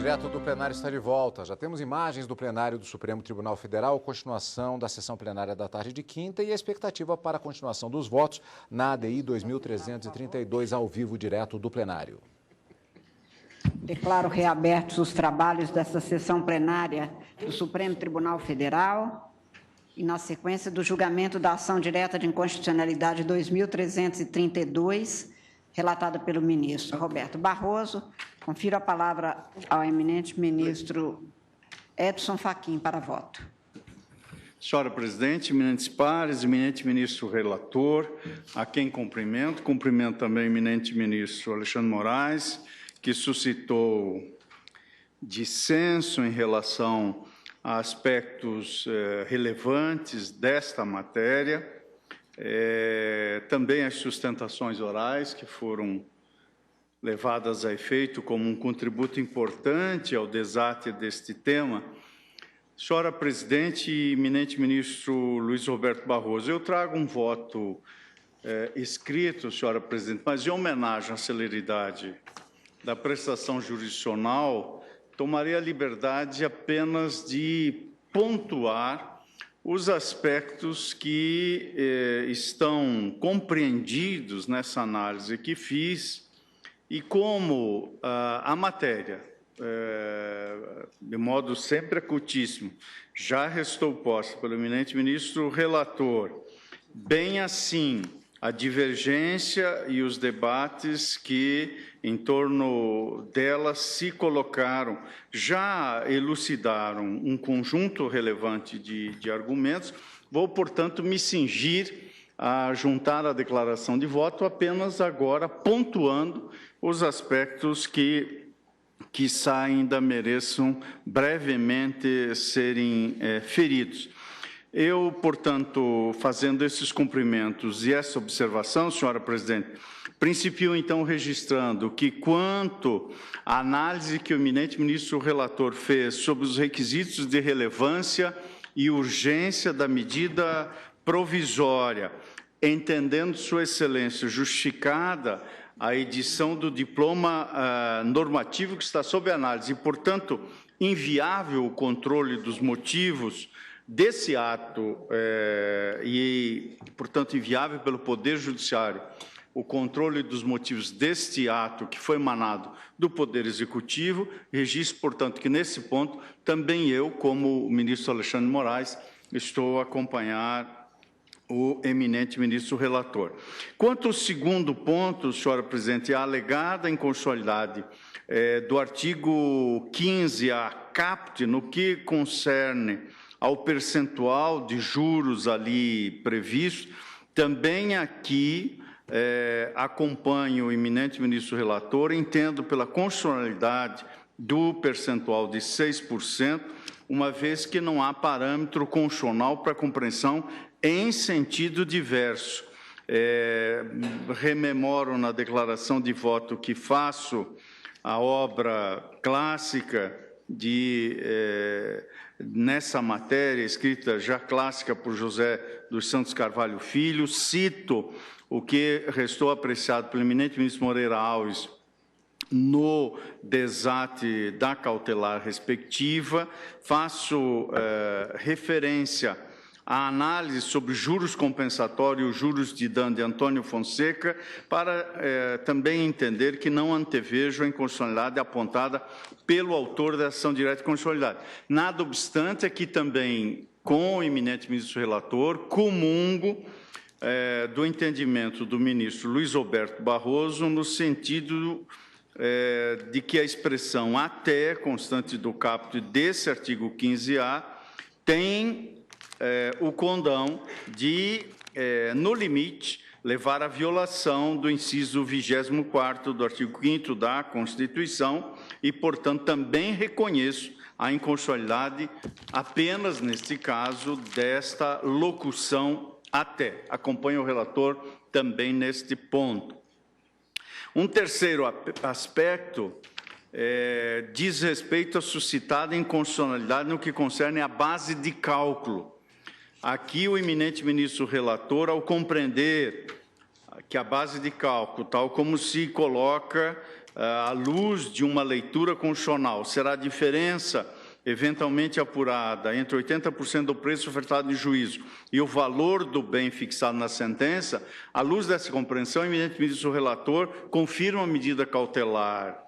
Direto do plenário está de volta. Já temos imagens do plenário do Supremo Tribunal Federal, continuação da sessão plenária da tarde de quinta e a expectativa para a continuação dos votos na ADI 2332 ao vivo direto do plenário. Declaro reabertos os trabalhos desta sessão plenária do Supremo Tribunal Federal e, na sequência do julgamento da ação direta de inconstitucionalidade 2332, relatada pelo ministro Roberto Barroso. Confiro a palavra ao eminente ministro Edson Fachin para voto. Senhora presidente, eminentes pares, eminente ministro relator, a quem cumprimento também o eminente ministro Alexandre Moraes, que suscitou dissenso em relação a aspectos relevantes desta matéria, também as sustentações orais que foram levadas a efeito como um contributo importante ao desate deste tema. Senhora presidente e eminente ministro Luiz Roberto Barroso, eu trago um voto escrito, senhora presidente, mas em homenagem à celeridade da prestação jurisdicional, tomarei a liberdade apenas de pontuar os aspectos que estão compreendidos nessa análise que fiz e como a matéria, de modo sempre acutíssimo, já restou posta pelo eminente ministro relator, bem assim a divergência e os debates que em torno dela se colocaram, já elucidaram um conjunto relevante de argumentos. Vou, portanto, me cingir a juntar a declaração de voto apenas agora pontuando os aspectos que ainda mereçam brevemente serem feridos. Eu, portanto, fazendo esses cumprimentos e essa observação, senhora presidente, principio, então, registrando que, quanto à análise que o eminente ministro relator fez sobre os requisitos de relevância e urgência da medida provisória, entendendo sua excelência justificada a edição do diploma normativo que está sob análise e, portanto, inviável o controle dos motivos desse ato e, portanto, inviável pelo Poder Judiciário o controle dos motivos deste ato que foi emanado do Poder Executivo, registro, portanto, que nesse ponto também eu, como o ministro Alexandre Moraes, estou a acompanhar o eminente ministro relator. Quanto ao segundo ponto, senhora presidente, a alegada inconstitucionalidade do artigo 15A caput, no que concerne ao percentual de juros ali previsto, também aqui acompanho o eminente ministro relator, entendo pela constitucionalidade do percentual de 6%, uma vez que não há parâmetro constitucional para compreensão em sentido diverso. Rememoro na declaração de voto que faço a obra clássica nessa matéria, escrita já clássica por José dos Santos Carvalho Filho, cito o que restou apreciado pelo eminente ministro Moreira Alves no desate da cautelar respectiva, faço referência à análise sobre juros compensatórios e juros de dano de Antônio Fonseca, para também entender que não antevejo a inconstitucionalidade apontada pelo autor da ação direta de constitucionalidade. Nada obstante, aqui também, com o eminente ministro relator, comungo do entendimento do ministro Luiz Roberto Barroso, no sentido de que a expressão até, constante do caput desse artigo 15A, tem o condão de, no limite, levar à violação do inciso 24º do artigo 5º da Constituição e, portanto, também reconheço a inconstitucionalidade apenas, neste caso, desta locução até. Acompanho o relator também neste ponto. Um terceiro aspecto diz respeito à suscitada inconstitucionalidade no que concerne à base de cálculo. Aqui o eminente ministro relator, ao compreender que a base de cálculo, tal como se coloca à luz de uma leitura constitucional, será a diferença eventualmente apurada entre 80% do preço ofertado em juízo e o valor do bem fixado na sentença, à luz dessa compreensão, o eminente ministro relator confirma a medida cautelar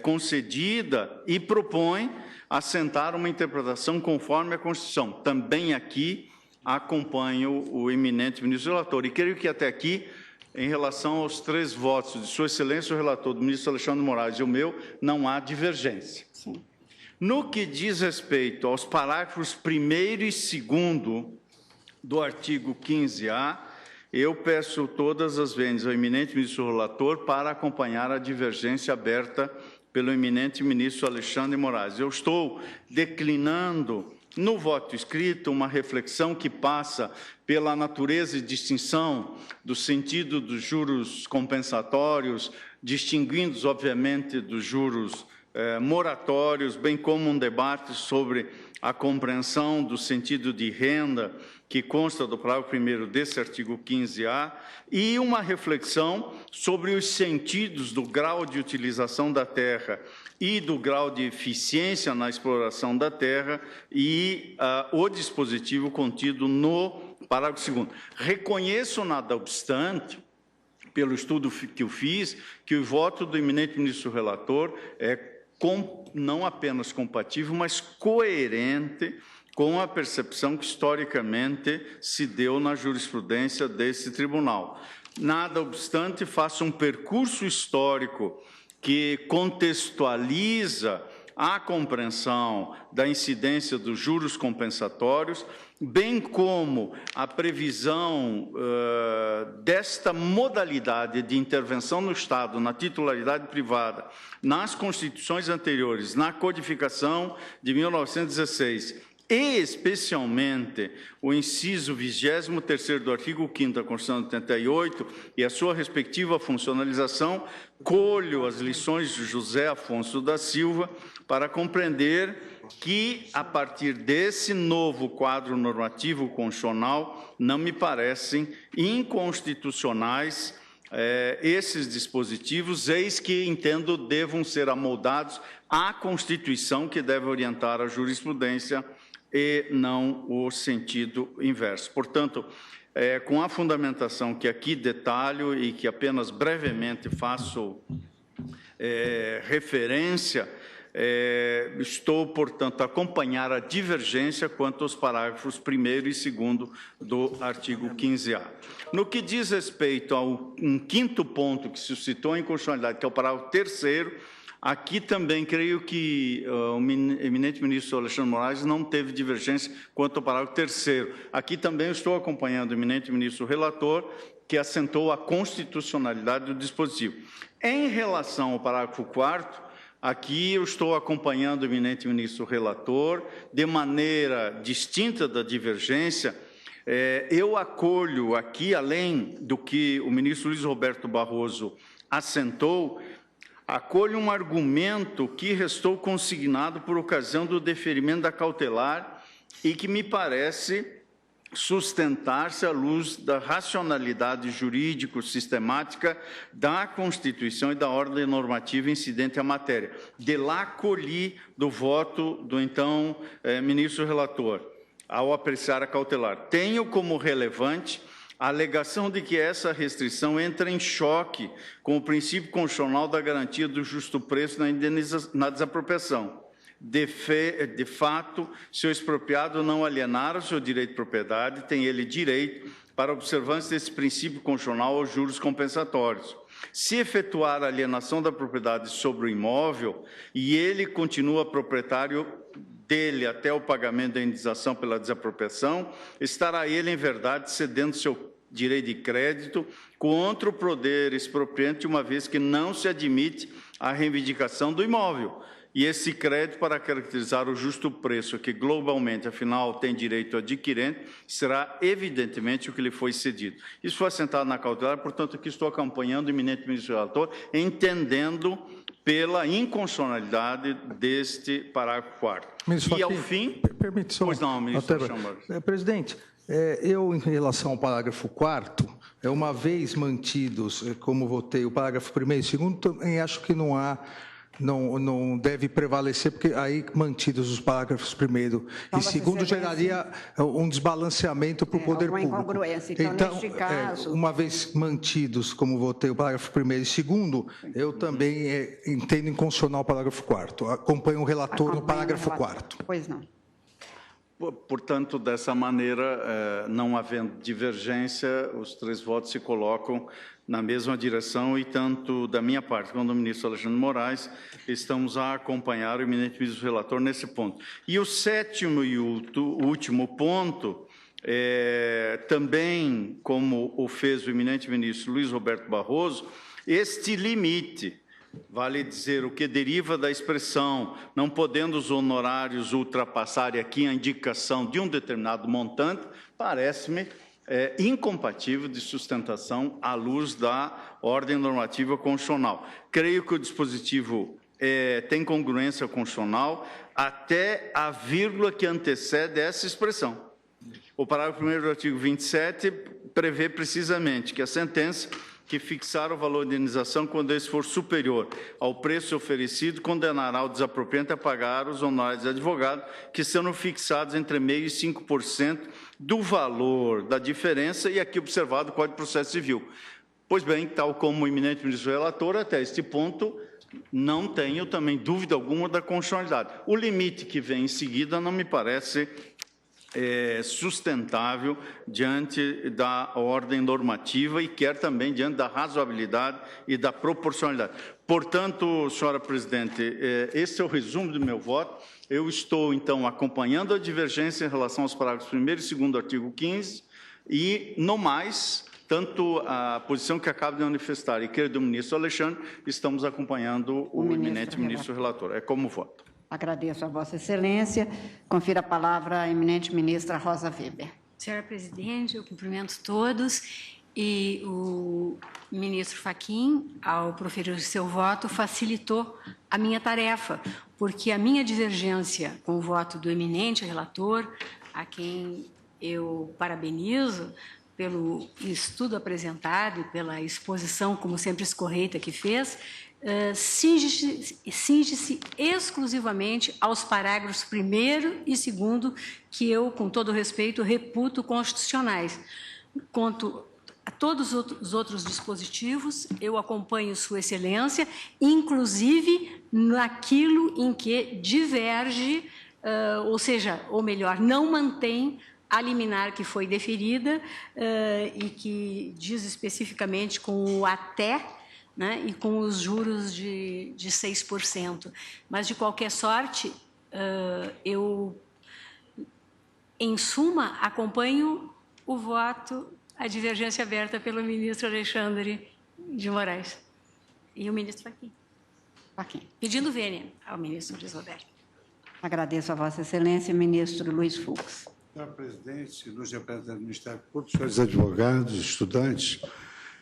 concedida e propõe assentar uma interpretação conforme a Constituição. Também aqui acompanho o eminente ministro relator. E creio que até aqui, em relação aos 3 votos de Sua Excelência, o relator, do ministro Alexandre de Moraes e o meu, não há divergência. Sim. No que diz respeito aos parágrafos 1º e 2º do artigo 15A, eu peço todas as vezes ao eminente ministro relator para acompanhar a divergência aberta pelo eminente ministro Alexandre de Moraes. Eu estou declinando no voto escrito uma reflexão que passa pela natureza e distinção do sentido dos juros compensatórios, distinguindo-os, obviamente, dos juros moratórios, bem como um debate sobre a compreensão do sentido de renda que consta do parágrafo 1º desse artigo 15A e uma reflexão sobre os sentidos do grau de utilização da terra e do grau de eficiência na exploração da terra e o dispositivo contido no parágrafo 2º. Reconheço, nada obstante, pelo estudo que eu fiz, que o voto do eminente ministro relator é não apenas compatível, mas coerente com a percepção que historicamente se deu na jurisprudência desse tribunal. Nada obstante, faço um percurso histórico que contextualiza a compreensão da incidência dos juros compensatórios, bem como a previsão desta modalidade de intervenção no Estado, na titularidade privada, nas constituições anteriores, na codificação de 1916, e especialmente o inciso 23º do artigo 5º da Constituição de 88 e a sua respectiva funcionalização, colho as lições de José Afonso da Silva para compreender que, a partir desse novo quadro normativo constitucional, não me parecem inconstitucionais esses dispositivos, eis que entendo devam ser amoldados à Constituição, que deve orientar a jurisprudência e não o sentido inverso. Portanto, com a fundamentação que aqui detalho e que apenas brevemente faço referência, estou, portanto, a acompanhar a divergência quanto aos parágrafos 1º e 2º do artigo 15A. No que diz respeito a um quinto ponto que suscitou a inconstitucionalidade, que é o parágrafo 3º, aqui também creio que o eminente ministro Alexandre de Moraes não teve divergência quanto ao parágrafo 3º. Aqui também estou acompanhando o eminente ministro relator, que assentou a constitucionalidade do dispositivo. Em relação ao parágrafo 4º, aqui eu estou acompanhando o eminente ministro relator, de maneira distinta da divergência. Eu acolho aqui, além do que o ministro Luiz Roberto Barroso assentou, acolho um argumento que restou consignado por ocasião do deferimento da cautelar e que me parece sustentar-se à luz da racionalidade jurídico-sistemática da Constituição e da ordem normativa incidente à matéria. De lá colhi do voto do então ministro relator, ao apreciar a cautelar. Tenho como relevante a alegação de que essa restrição entra em choque com o princípio constitucional da garantia do justo preço na desapropriação. De fato, se o expropriado não alienar o seu direito de propriedade, tem ele direito para a observância desse princípio constitucional aos juros compensatórios. Se efetuar a alienação da propriedade sobre o imóvel e ele continua proprietário dele até o pagamento da indenização pela desapropriação, estará ele, em verdade, cedendo seu direito de crédito contra o poder expropriante, uma vez que não se admite a reivindicação do imóvel. E esse crédito, para caracterizar o justo preço que globalmente, afinal, tem direito o adquirente, será evidentemente o que lhe foi cedido. Isso foi assentado na cautelar, portanto, aqui estou acompanhando o eminente ministro relator, entendendo pela inconstitucionalidade deste parágrafo 4º. Ministro E, ao Fachin, fim... Permite só... Pois não, ministro. Presidente, eu, em relação ao parágrafo 4º, uma vez mantidos, como votei, o parágrafo 1º e 2º, também acho que não deve prevalecer, porque aí mantidos os parágrafos 1º e 2º geraria um desbalanceamento para o poder público. Incongruência. Então, neste caso... uma vez mantidos, como votei, o parágrafo 1º e 2º, eu também entendo inconstitucional o parágrafo 4º. Acompanho o relator no parágrafo 4º. Pois não. Portanto, dessa maneira, não havendo divergência, os 3 votos se colocam na mesma direção e tanto da minha parte quanto do ministro Alexandre de Moraes, estamos a acompanhar o eminente ministro relator nesse ponto. E o 7º e último ponto, também, como o fez o eminente ministro Luiz Roberto Barroso, este limite, vale dizer, o que deriva da expressão, não podendo os honorários ultrapassarem aqui a indicação de um determinado montante, parece-me incompatível de sustentação à luz da ordem normativa constitucional. Creio que o dispositivo tem congruência constitucional até a vírgula que antecede essa expressão. O parágrafo 1º do artigo 27 prevê precisamente que a sentença que fixar o valor de indenização quando esse for superior ao preço oferecido, condenará o desapropriante a pagar os honorários de advogado, que serão fixados entre 0,5% e 5% do valor da diferença, e aqui observado o Código de Processo Civil. Pois bem, tal como o eminente ministro relator, até este ponto, não tenho também dúvida alguma da constitucionalidade. O limite que vem em seguida não me parece sustentável diante da ordem normativa e quer também diante da razoabilidade e da proporcionalidade. Portanto, senhora presidente, esse é o resumo do meu voto. Eu estou, então, acompanhando a divergência em relação aos parágrafos 1º e 2º do artigo 15 e, no mais, tanto a posição que acaba de manifestar e que é do ministro Alexandre, estamos acompanhando o eminente ministro relator. É como voto. Agradeço a Vossa Excelência. Confiro a palavra à eminente ministra Rosa Weber. Senhora presidente, eu cumprimento todos e o ministro Fachin, ao proferir o seu voto, facilitou a minha tarefa, porque a minha divergência com o voto do eminente relator, a quem eu parabenizo pelo estudo apresentado e pela exposição, como sempre, escorreita que fez, cinge-se exclusivamente aos parágrafos 1º e 2º, que eu, com todo respeito, reputo constitucionais. Quanto a todos os outros dispositivos, eu acompanho Sua Excelência, inclusive naquilo em que diverge, ou melhor, não mantém a liminar que foi deferida e que diz especificamente com o até, né, e com os juros de 6%. Mas, de qualquer sorte, eu, em suma, acompanho o voto, a divergência aberta pelo ministro Alexandre de Moraes e o ministro Fachin. Pedindo vênia ao ministro Luiz Roberto. Agradeço a Vossa Excelência, ministro Luiz Fux. Senhor presidente, ilustres representantes do Ministério Público, senhores advogados, estudantes.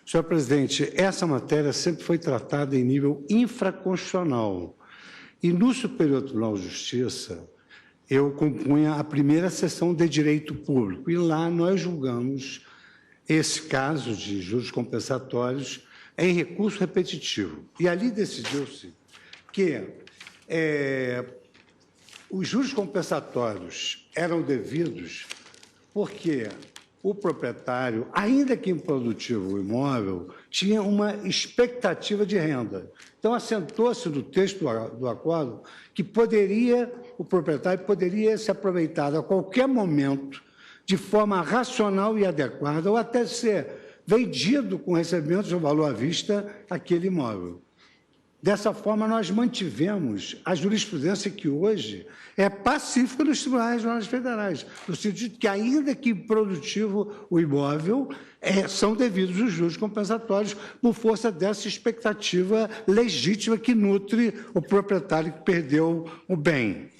Senhor presidente, essa matéria sempre foi tratada em nível infraconstitucional. E no Superior Tribunal de Justiça, eu compunha a primeira seção de Direito Público. E lá nós julgamos esse caso de juros compensatórios em recurso repetitivo. E ali decidiu-se que os juros compensatórios eram devidos porque o proprietário, ainda que improdutivo o imóvel, tinha uma expectativa de renda. Então, assentou-se no texto do acordo que o proprietário poderia se aproveitar a qualquer momento de forma racional e adequada, ou até ser vendido com recebimento de um valor à vista aquele imóvel. Dessa forma, nós mantivemos a jurisprudência que hoje é pacífica nos tribunais federais, no sentido de que, ainda que improdutivo o imóvel, são devidos os juros compensatórios por força dessa expectativa legítima que nutre o proprietário que perdeu o bem.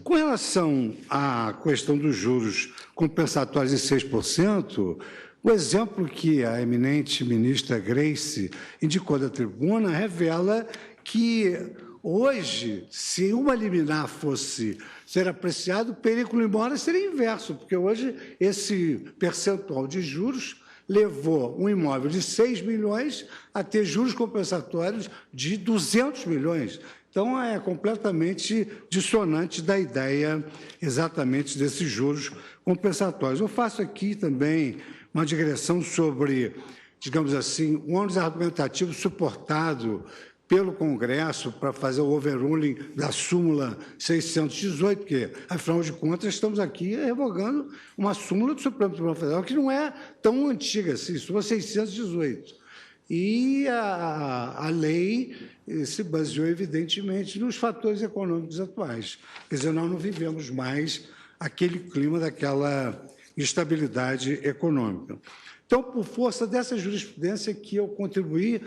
Com relação à questão dos juros compensatórios em 6%, o exemplo que a eminente ministra Grace indicou da tribuna revela que, hoje, se uma liminar fosse ser apreciado, o perigo embora seria inverso, porque hoje esse percentual de juros levou um imóvel de 6 milhões a ter juros compensatórios de 200 milhões. Então, é completamente dissonante da ideia exatamente desses juros compensatórios. Eu faço aqui também uma digressão sobre, digamos assim, o ônus argumentativo suportado pelo Congresso para fazer o overruling da súmula 618, que, afinal de contas, estamos aqui revogando uma súmula do Supremo Tribunal Federal que não é tão antiga assim, súmula 618. E a lei se baseou, evidentemente, nos fatores econômicos atuais. Quer dizer, nós não vivemos mais aquele clima daquela instabilidade econômica. Então, por força dessa jurisprudência que eu contribuí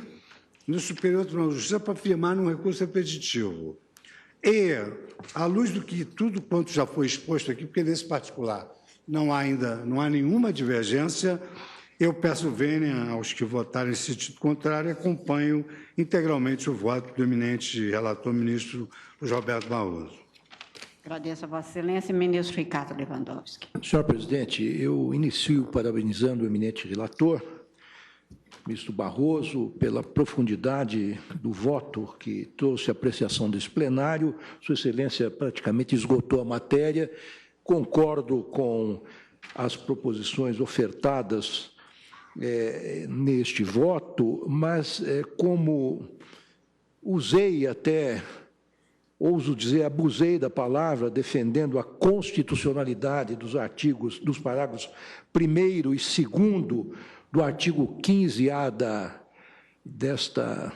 no Superior Tribunal de Justiça para firmar num recurso repetitivo. E, à luz do que tudo quanto já foi exposto aqui, porque nesse particular não há nenhuma divergência, eu peço vênia aos que votarem em sentido contrário e acompanho integralmente o voto do eminente relator ministro Luiz Roberto Barroso. Agradeço a Vossa Excelência, ministro Ricardo Lewandowski. Senhor presidente, eu inicio parabenizando o eminente relator, ministro Barroso, pela profundidade do voto que trouxe a apreciação desse plenário. Sua Excelência praticamente esgotou a matéria. Concordo com as proposições ofertadas neste voto, mas como usei até, ouso dizer, abusei da palavra, defendendo a constitucionalidade dos artigos, dos parágrafos 1º e 2º do artigo 15A desta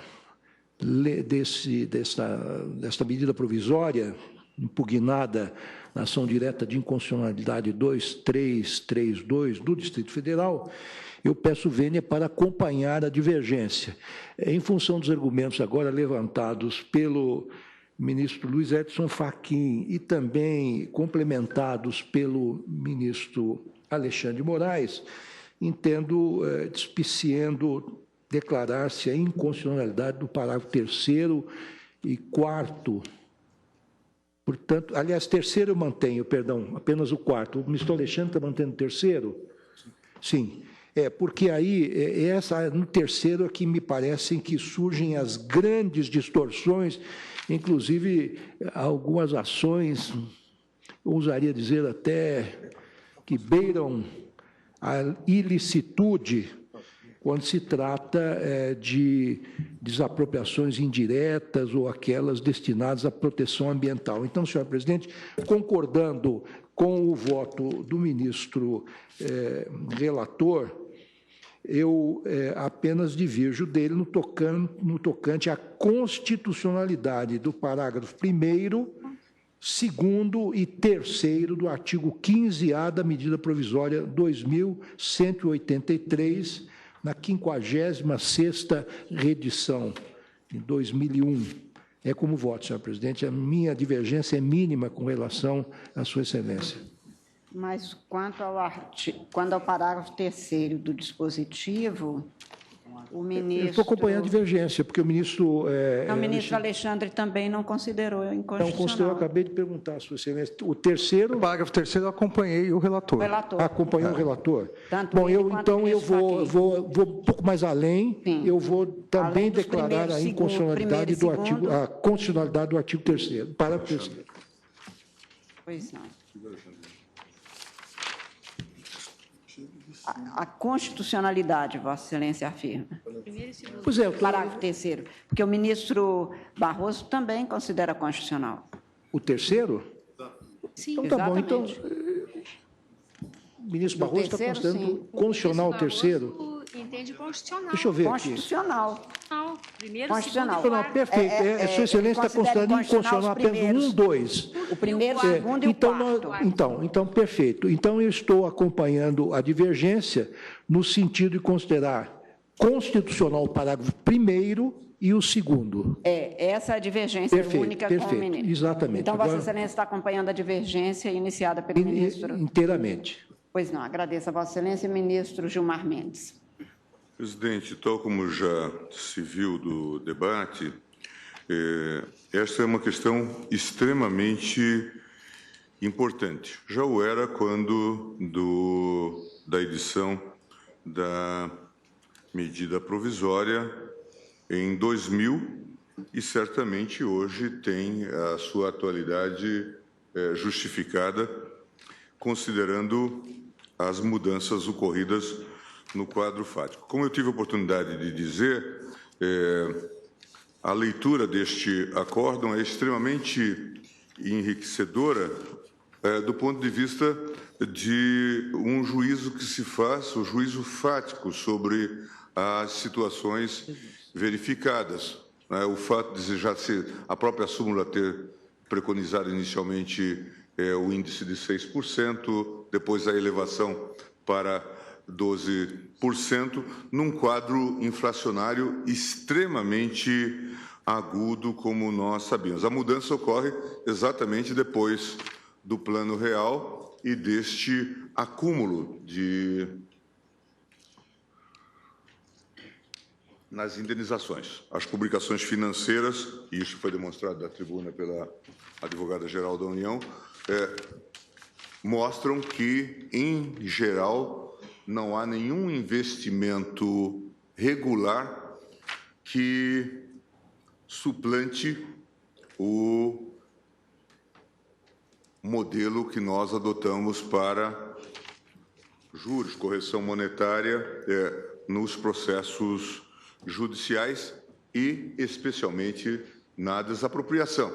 medida provisória, impugnada na ação direta de inconstitucionalidade 2332 do Distrito Federal, eu peço vênia para acompanhar a divergência. Em função dos argumentos agora levantados pelo ministro Luiz Edson Fachin e também complementados pelo ministro Alexandre de Moraes, entendo, despiciando, declarar-se a inconstitucionalidade do parágrafo 3º e 4º. Portanto, aliás, 3º eu mantenho, perdão, apenas o 4º. O ministro Alexandre está mantendo o 3º? Sim. Porque aí, no 3º é que me parecem que surgem as grandes distorções, inclusive algumas ações, eu ousaria dizer até que beiram a ilicitude quando se trata de desapropriações indiretas ou aquelas destinadas à proteção ambiental. Então, senhor presidente, concordando com o voto do ministro relator, eu apenas divirjo dele no tocante à constitucionalidade do parágrafo 1º, 2º e 3º do artigo 15A da medida provisória 2183, na 56ª reedição, em 2001. É como voto, senhor presidente. A minha divergência é mínima com relação à sua excelência. Mas quanto ao parágrafo 3º do dispositivo, o ministro... Eu estou acompanhando a divergência, porque o ministro... o ministro Alexandre também não considerou inconstitucional. Não considerou, eu acabei de perguntar à sua excelência. O 3º... O parágrafo 3º eu acompanhei o relator. Acompanhou o relator. Tanto bom, ele então eu vou um pouco mais além. Sim. Eu vou também dos declarar a inconstitucionalidade do artigo, a constitucionalidade do artigo 3º, parágrafo 3º. Pois não. A constitucionalidade, Vossa Excelência afirma. Pois é. Parágrafo 3º, porque o ministro Barroso também considera constitucional. O 3º? Sim, então, tá bom. Então, o ministro Barroso está considerando constitucional o 3º? Entende constitucional. Deixa eu ver Constitucional. aqui. Primeiro, Constitucional. segundo, Não, perfeito. Sua Excelência está considerando inconstitucional apenas 1, 2. O primeiro, o segundo e o quarto. Então, perfeito. Então, eu estou acompanhando a divergência no sentido de considerar constitucional o parágrafo 1º e o 2º. Essa é a divergência única com o ministro. Exatamente. Então, Vossa Excelência está acompanhando a divergência iniciada pelo ministro? Inteiramente. Pois não. Agradeço a Vossa Excelência, ministro Gilmar Mendes. Presidente, tal como já se viu do debate, esta é uma questão extremamente importante. Já o era quando da edição da medida provisória em 2000 e certamente hoje tem a sua atualidade justificada, considerando as mudanças ocorridas no quadro fático. Como eu tive a oportunidade de dizer, a leitura deste acórdão é extremamente enriquecedora do ponto de vista de um juízo que se faz, o juízo fático sobre as situações verificadas. O fato de já ser a própria súmula ter preconizado inicialmente o índice de 6%, depois a elevação para 12%, num quadro inflacionário extremamente agudo, como nós sabemos. A mudança ocorre exatamente depois do Plano Real e deste acúmulo nas indenizações. As publicações financeiras, e isso foi demonstrado da tribuna pela advogada-geral da União, mostram que, em geral, não há nenhum investimento regular que suplante o modelo que nós adotamos para juros, correção monetária nos processos judiciais e, especialmente, na desapropriação.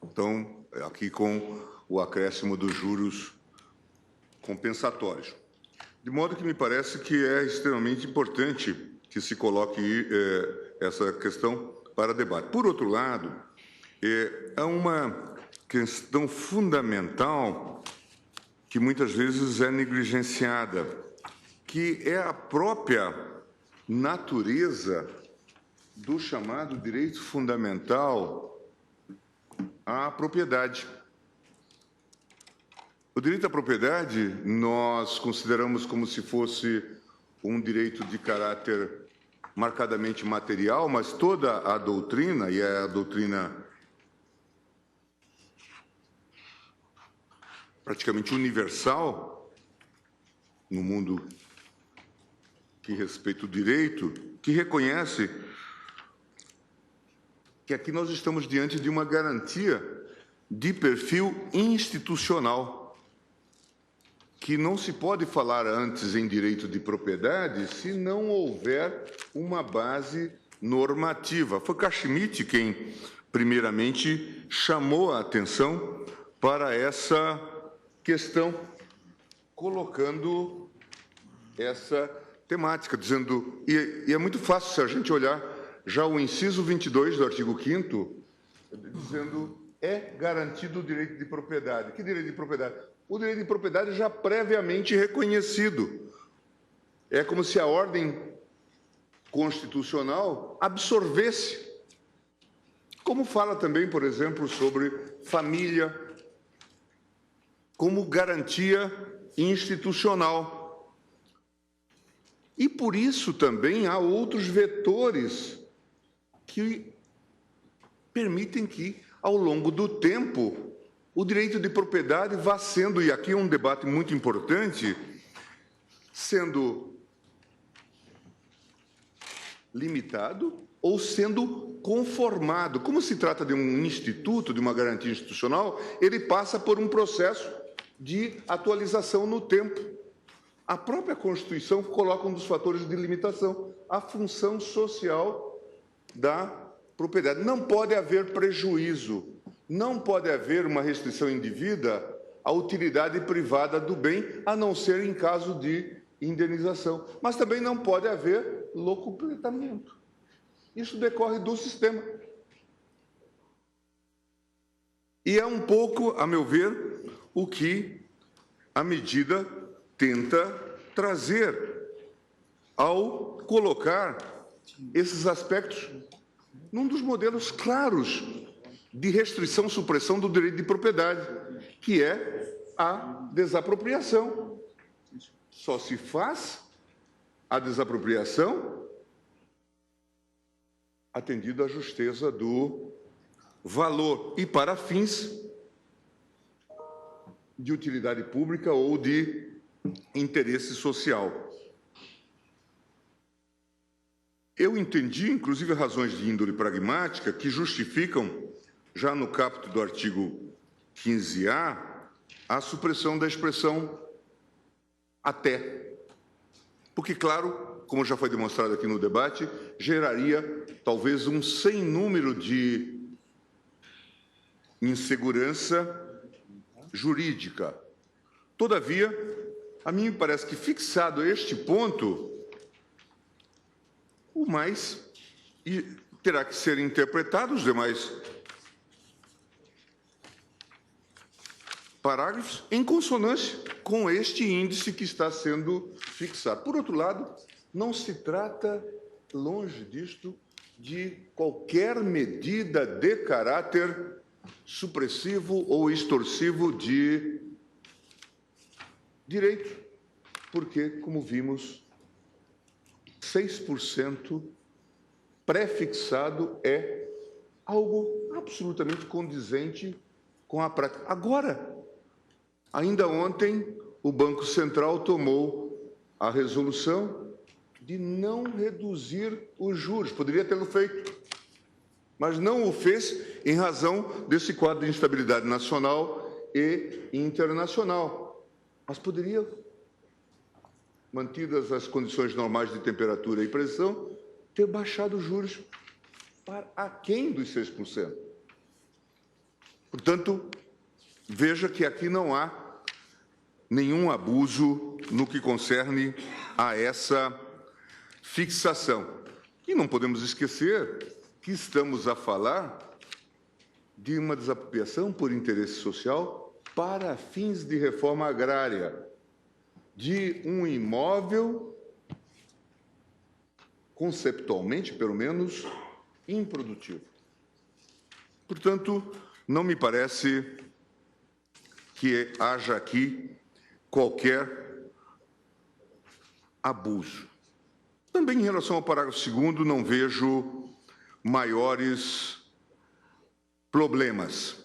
Então, aqui com o acréscimo dos juros compensatórios. De modo que me parece que é extremamente importante que se coloque essa questão para debate. Por outro lado, é uma questão fundamental que muitas vezes é negligenciada, que é a própria natureza do chamado direito fundamental à propriedade. O direito à propriedade nós consideramos como se fosse um direito de caráter marcadamente material, mas toda a doutrina, e é a doutrina praticamente universal no mundo que respeita o direito, que reconhece que aqui nós estamos diante de uma garantia de perfil institucional, que não se pode falar antes em direito de propriedade se não houver uma base normativa. Foi Schmitt quem, primeiramente, chamou a atenção para essa questão, colocando essa temática, dizendo, e é muito fácil se a gente olhar já o inciso 22 do artigo 5º, dizendo, é garantido o direito de propriedade. Que direito de propriedade? O direito de propriedade já previamente reconhecido. É como se a ordem constitucional absorvesse. Como fala também, por exemplo, sobre família, como garantia institucional. E por isso também há outros vetores que permitem que, ao longo do tempo, o direito de propriedade vá sendo, e aqui é um debate muito importante, sendo limitado ou sendo conformado. Como se trata de um instituto, de uma garantia institucional, ele passa por um processo de atualização no tempo. A própria Constituição coloca um dos fatores de limitação, a função social da propriedade. Não pode haver prejuízo, não pode haver uma restrição indevida à utilidade privada do bem, a não ser em caso de indenização. Mas também não pode haver locupletamento. Isso decorre do sistema. E é um pouco, a meu ver, o que a medida tenta trazer ao colocar esses aspectos num dos modelos claros de restrição, supressão do direito de propriedade, que é a desapropriação. Só se faz a desapropriação atendido à justeza do valor e para fins de utilidade pública ou de interesse social. Eu entendi, inclusive, razões de índole pragmática que justificam, já no caput do artigo 15A, a supressão da expressão até. Porque, claro, como já foi demonstrado aqui no debate, geraria talvez um sem número de insegurança jurídica. Todavia, a mim me parece que, fixado este ponto, o mais terá que ser interpretado, os demais parágrafos, em consonância com este índice que está sendo fixado. Por outro lado, não se trata, longe disto, de qualquer medida de caráter supressivo ou extorsivo de direito, porque, como vimos, 6% pré-fixado é algo absolutamente condizente com a prática. Agora, ainda ontem, o Banco Central tomou a resolução de não reduzir os juros. Poderia tê-lo feito, mas não o fez em razão desse quadro de instabilidade nacional e internacional. Mas poderia, mantidas as condições normais de temperatura e pressão, ter baixado os juros para aquém dos 6%. Portanto, veja que aqui não há nenhum abuso no que concerne a essa fixação. E não podemos esquecer que estamos a falar de uma desapropriação por interesse social para fins de reforma agrária, de um imóvel, conceptualmente, pelo menos, improdutivo. Portanto, não me parece que haja aqui qualquer abuso. Também em relação ao parágrafo 2º, não vejo maiores problemas.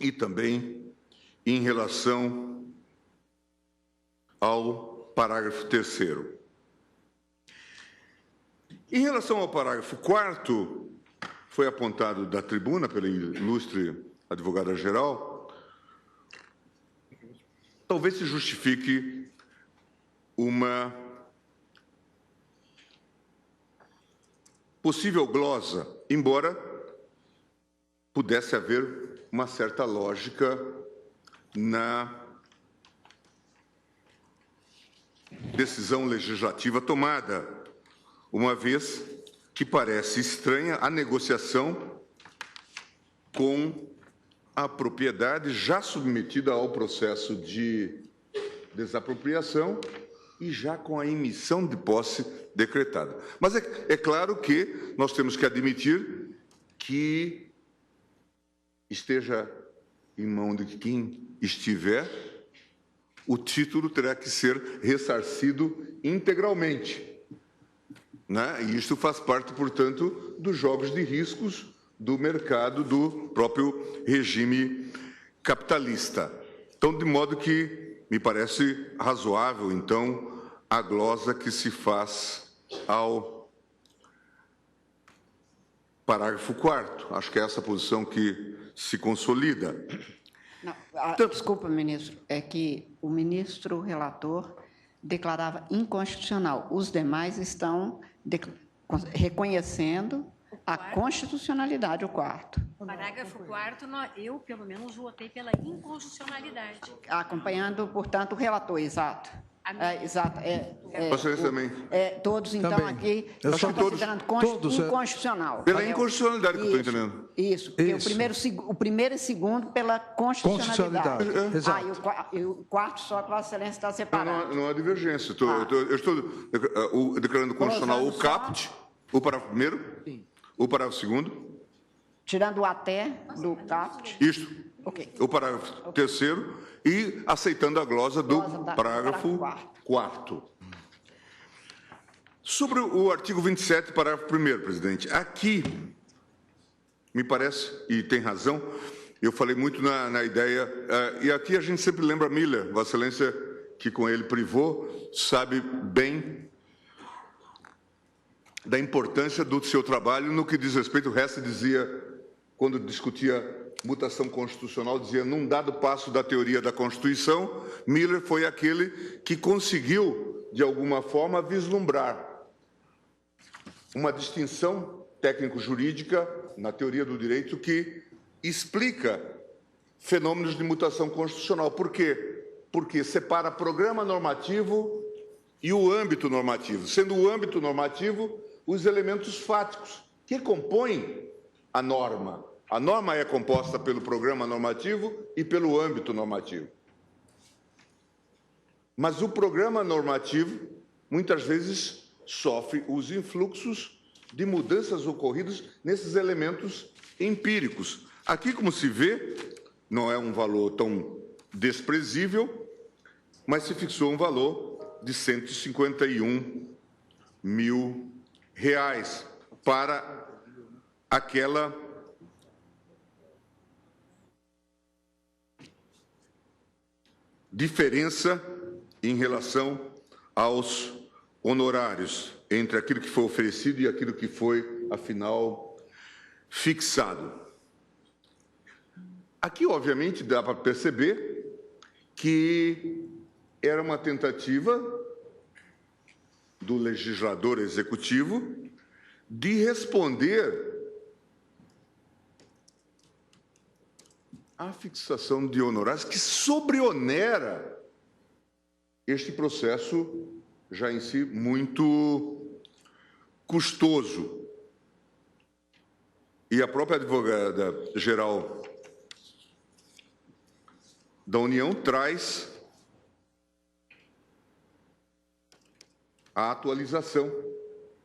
E também em relação ao parágrafo 3º. Em relação ao parágrafo 4º, foi apontado da tribuna pela ilustre advogada-geral, talvez se justifique uma possível glosa, embora pudesse haver uma certa lógica na decisão legislativa tomada, uma vez que parece estranha a negociação com a propriedade já submetida ao processo de desapropriação e já com a emissão de posse decretada. Mas é claro que nós temos que admitir que esteja em mão de quem estiver, o título terá que ser ressarcido integralmente, né? E isso faz parte, portanto, dos jogos de riscos do mercado, do próprio regime capitalista. Então, de modo que me parece razoável, então, a glosa que se faz ao parágrafo 4º. Acho que é essa posição que se consolida. Não, desculpa, ministro, é que o ministro relator declarava inconstitucional. Os demais estão reconhecendo a constitucionalidade, o quarto. O parágrafo 4º, eu, pelo menos, votei pela inconstitucionalidade. Acompanhando, portanto, o relator, exato. Exato. Vocês também. Todos, então, Também. aqui Eu estão acho que considerando inconstitucional. Pela inconstitucionalidade que eu estou entendendo. Isso, porque Isso. o primeiro e o segundo pela constitucionalidade. Exato. E o quarto só que Vossa Excelência está separado. Não há divergência. Eu estou declarando constitucional o caput, o parágrafo 1º, o parágrafo 2º. Tirando o até do caput. Isto. Ok. O parágrafo 3º e aceitando a glosa do parágrafo 4º. Sobre o artigo 27, parágrafo 1º, presidente. Aqui, me parece, e tem razão, eu falei muito na ideia, e aqui a gente sempre lembra Miller, Vossa Excelência, que com ele privou, sabe bem da importância do seu trabalho no que diz respeito, o Hess dizia, quando discutia mutação constitucional, dizia, num dado passo da teoria da Constituição, Miller foi aquele que conseguiu, de alguma forma, vislumbrar uma distinção técnico-jurídica na teoria do direito que explica fenômenos de mutação constitucional. Por quê? Porque separa programa normativo e o âmbito normativo, sendo o âmbito normativo os elementos fáticos que compõem a norma. A norma é composta pelo programa normativo e pelo âmbito normativo. Mas o programa normativo, muitas vezes, sofre os influxos de mudanças ocorridas nesses elementos empíricos. Aqui, como se vê, não é um valor tão desprezível, mas se fixou um valor de R$ 151 mil para aquela diferença em relação aos honorários entre aquilo que foi oferecido e aquilo que foi, afinal, fixado. Aqui, obviamente, dá para perceber que era uma tentativa do legislador executivo de responder à fixação de honorários que sobreonera este processo já em si muito custoso. E a própria advogada-geral da União traz a atualização,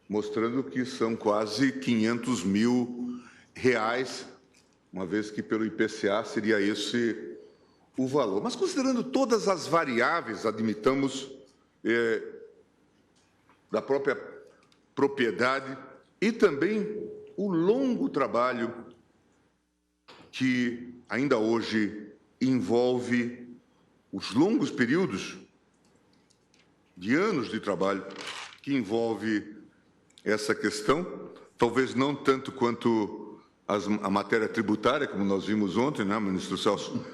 mostrando que são quase R$ 500 mil, uma vez que pelo IPCA seria esse o valor. Mas considerando todas as variáveis, admitamos, da própria propriedade e também o longo trabalho que ainda hoje envolve os longos períodos de anos de trabalho que envolve essa questão, talvez não tanto quanto a matéria tributária, como nós vimos ontem, né, ministro Celso,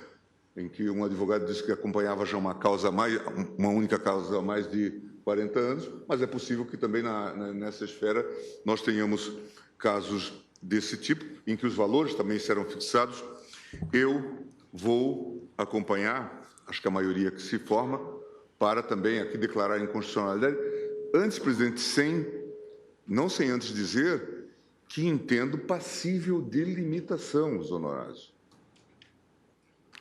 em que um advogado disse que acompanhava já uma única causa há mais de 40 anos, mas é possível que também nessa esfera nós tenhamos casos desse tipo, em que os valores também serão fixados. Eu vou acompanhar, acho que a maioria que se forma, para também aqui declarar a inconstitucionalidade. Antes, presidente, não sem antes dizer que entendo passível de limitação os honorários.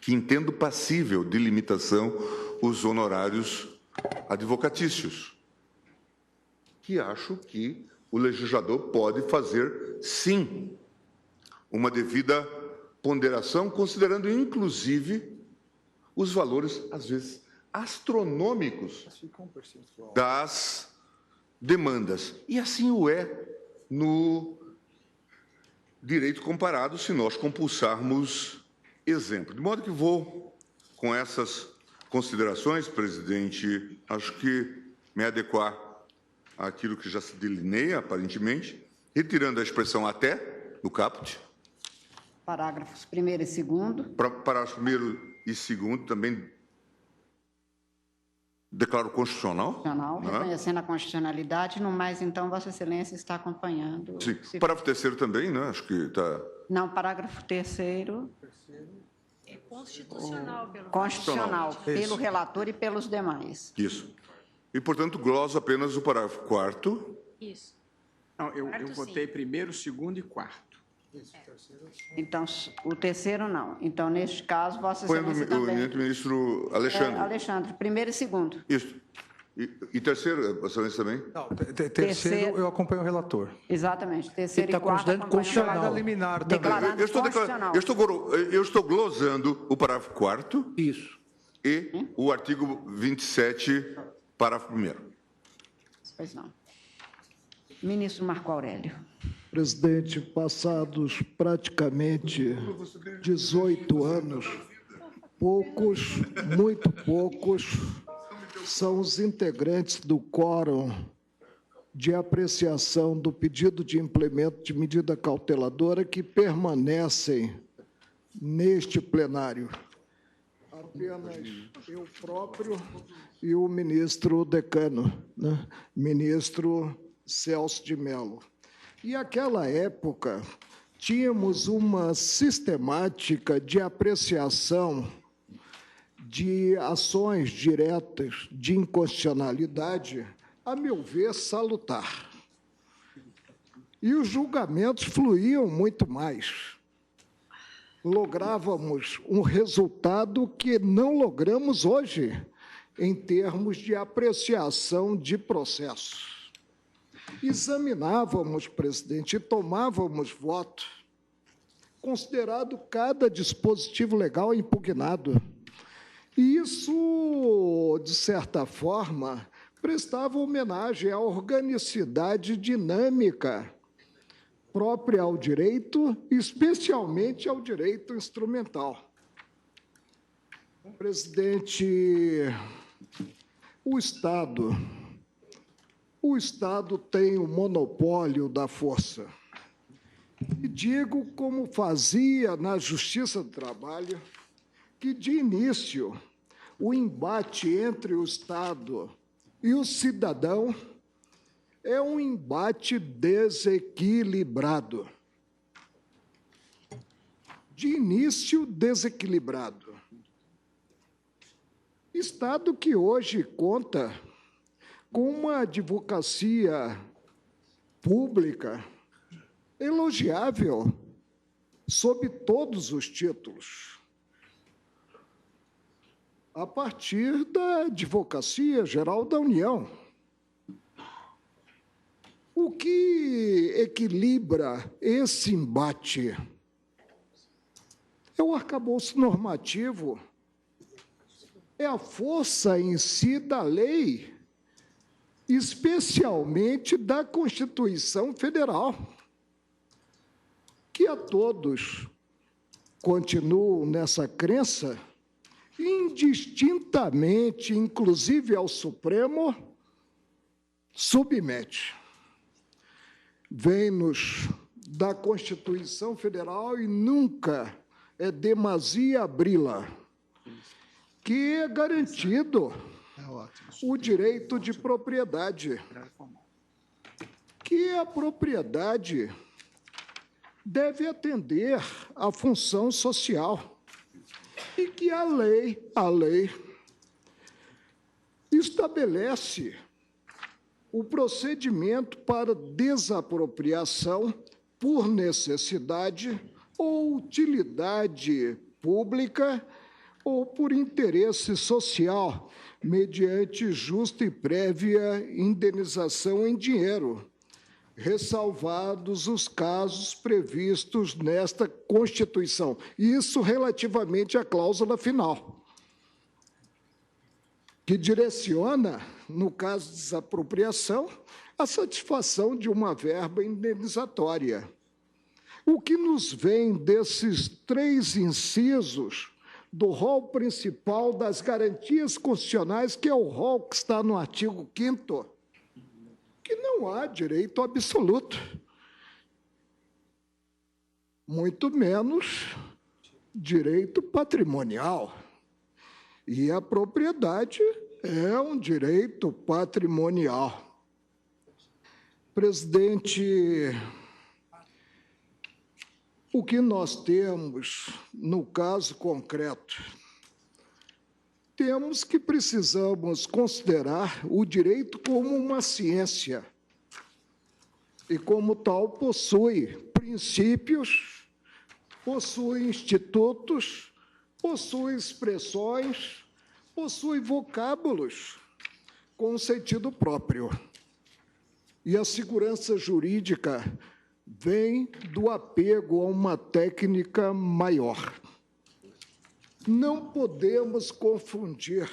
Que entendo passível de limitação os honorários advocatícios. Que acho que o legislador pode fazer, sim, uma devida ponderação, considerando, inclusive, os valores, às vezes, astronômicos das demandas. E assim o é no direito comparado, se nós compulsarmos exemplo. De modo que vou, com essas considerações, presidente, acho que me adequar àquilo que já se delineia, aparentemente, retirando a expressão até, no caput. Parágrafos 1º e 2º. Parágrafo 1º e 2º também declaro constitucional. Constitucional, reconhecendo a constitucionalidade. No mais, então, Vossa Excelência está acompanhando. Sim. Parágrafo 3º também, né? Acho que está... Não, parágrafo 3º. É constitucional. Constitucional, pelo relator e pelos demais. Isso. E, portanto, gloso apenas o parágrafo 4º. Isso. Não, eu votei 1º, 2º e 4º. Então, o 3º não. Então, neste caso, Vossa Põe Excelência o também... eminente ministro Alexandre. Alexandre, 1º e 2º. Isso. E 3º, Vossa Excelência também? Não, terceiro eu acompanho o relator. Exatamente. 3º e 4º. considerando constitucional. Liminar também. Declarando constitucional. Eu estou glosando o parágrafo 4º. Isso. E o artigo 27, parágrafo 1º. Pois não. Ministro Marco Aurélio. Presidente, passados praticamente 18 anos, muito poucos, são os integrantes do quórum de apreciação do pedido de implemento de medida cauteladora que permanecem neste plenário. Apenas eu próprio e o ministro decano, né? Ministro Celso de Mello. E, naquela época, tínhamos uma sistemática de apreciação de ações diretas de inconstitucionalidade, a meu ver, salutar. E os julgamentos fluíam muito mais. Lográvamos um resultado que não logramos hoje, em termos de apreciação de processos. Examinávamos, presidente, e tomávamos voto, considerado cada dispositivo legal impugnado. E isso, de certa forma, prestava homenagem à organicidade dinâmica própria ao direito, especialmente ao direito instrumental. Presidente, o Estado tem o monopólio da força. E digo como fazia na Justiça do Trabalho, que, de início, o embate entre o Estado e o cidadão é um embate desequilibrado. De início, desequilibrado. Estado que hoje conta com uma advocacia pública elogiável sob todos os títulos, a partir da Advocacia Geral da União. O que equilibra esse embate é o arcabouço normativo, é a força em si da lei, especialmente da Constituição Federal, que a todos continuam nessa crença, indistintamente, inclusive ao Supremo, submete. Vem-nos da Constituição Federal e nunca é demasia abri-la, que é garantido o direito de propriedade, que a propriedade deve atender à função social e que a lei estabelece o procedimento para desapropriação por necessidade ou utilidade pública ou por interesse social, mediante justa e prévia indenização em dinheiro, ressalvados os casos previstos nesta Constituição. Isso relativamente à cláusula final, que direciona, no caso de desapropriação, a satisfação de uma verba indenizatória. O que nos vem desses três incisos do rol principal das garantias constitucionais, que é o rol que está no artigo 5º, que não há direito absoluto, muito menos direito patrimonial. E a propriedade é um direito patrimonial. Presidente, o que nós temos no caso concreto? Temos que precisamos considerar o direito como uma ciência e, como tal, possui princípios, possui institutos, possui expressões, possui vocábulos com sentido próprio. E a segurança jurídica vem do apego a uma técnica maior. Não podemos confundir